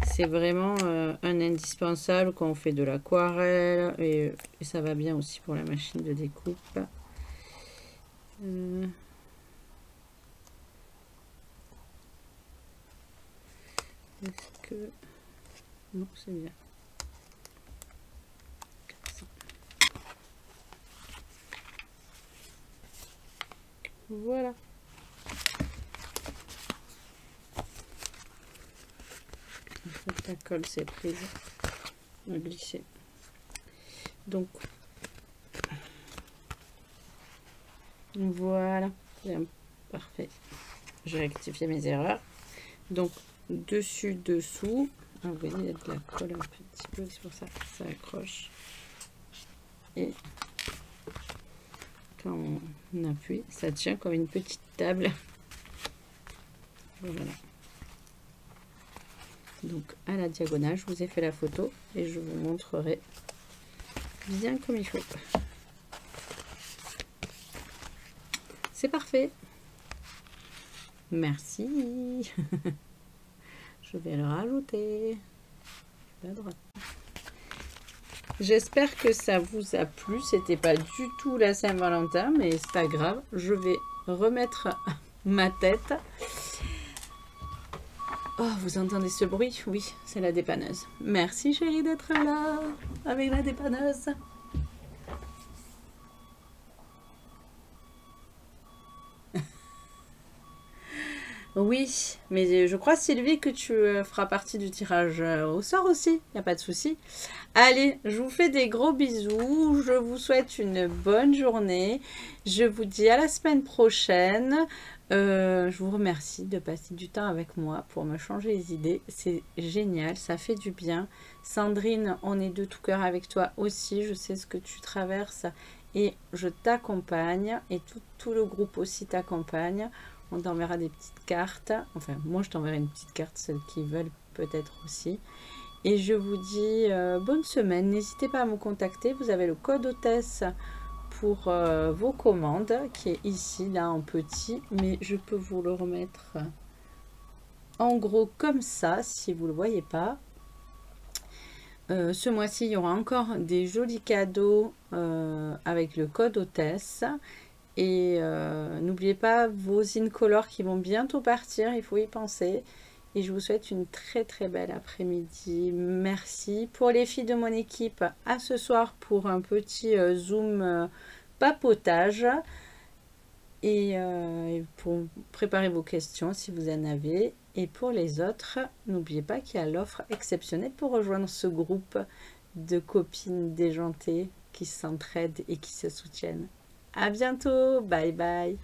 C'est vraiment un indispensable quand on fait de l'aquarelle. Et ça va bien aussi pour la machine de découpe. Est-ce que... Non, c'est bien. Voilà. La colle s'est prise. On va glisser. Donc, voilà. Bien, parfait. J'ai rectifié mes erreurs. Donc, dessus, dessous. Ah, vous voyez, il y a de la colle un petit peu. C'est pour ça que ça accroche. Et quand on appuie, ça tient comme une petite table. Voilà. Donc à la diagonale, je vous ai fait la photo et je vous montrerai bien comme il faut. C'est parfait. Merci. Je vais le rajouter à droite. J'espère que ça vous a plu. C'était pas du tout la Saint-Valentin, mais c'est pas grave. Je vais remettre ma tête. Oh, vous entendez ce bruit? Oui, c'est la dépanneuse. Merci chérie d'être là avec la dépanneuse. Oui, mais je crois Sylvie que tu feras partie du tirage au sort aussi. Il n'y a pas de souci. Allez, je vous fais des gros bisous. Je vous souhaite une bonne journée. Je vous dis à la semaine prochaine. Je vous remercie de passer du temps avec moi pour me changer les idées. C'est génial, ça fait du bien. Sandrine, on est de tout cœur avec toi aussi. Je sais ce que tu traverses et je t'accompagne. Et tout le groupe aussi t'accompagne. On t'enverra des petites cartes. Enfin, moi, je t'enverrai une petite carte, celles qui veulent peut-être aussi. Et je vous dis bonne semaine. N'hésitez pas à me contacter. Vous avez le code hôtesse pour vos commandes qui est ici, là, en petit. Mais je peux vous le remettre en gros comme ça, si vous ne le voyez pas. Ce mois-ci, il y aura encore des jolis cadeaux avec le code hôtesse. Et n'oubliez pas vos incolores qui vont bientôt partir, il faut y penser. Et je vous souhaite une très très belle après-midi. Merci. Pour les filles de mon équipe, à ce soir pour un petit zoom papotage. Et pour préparer vos questions si vous en avez. Et pour les autres, n'oubliez pas qu'il y a l'offre exceptionnelle pour rejoindre ce groupe de copines déjantées qui s'entraident et qui se soutiennent. À bientôt, bye bye.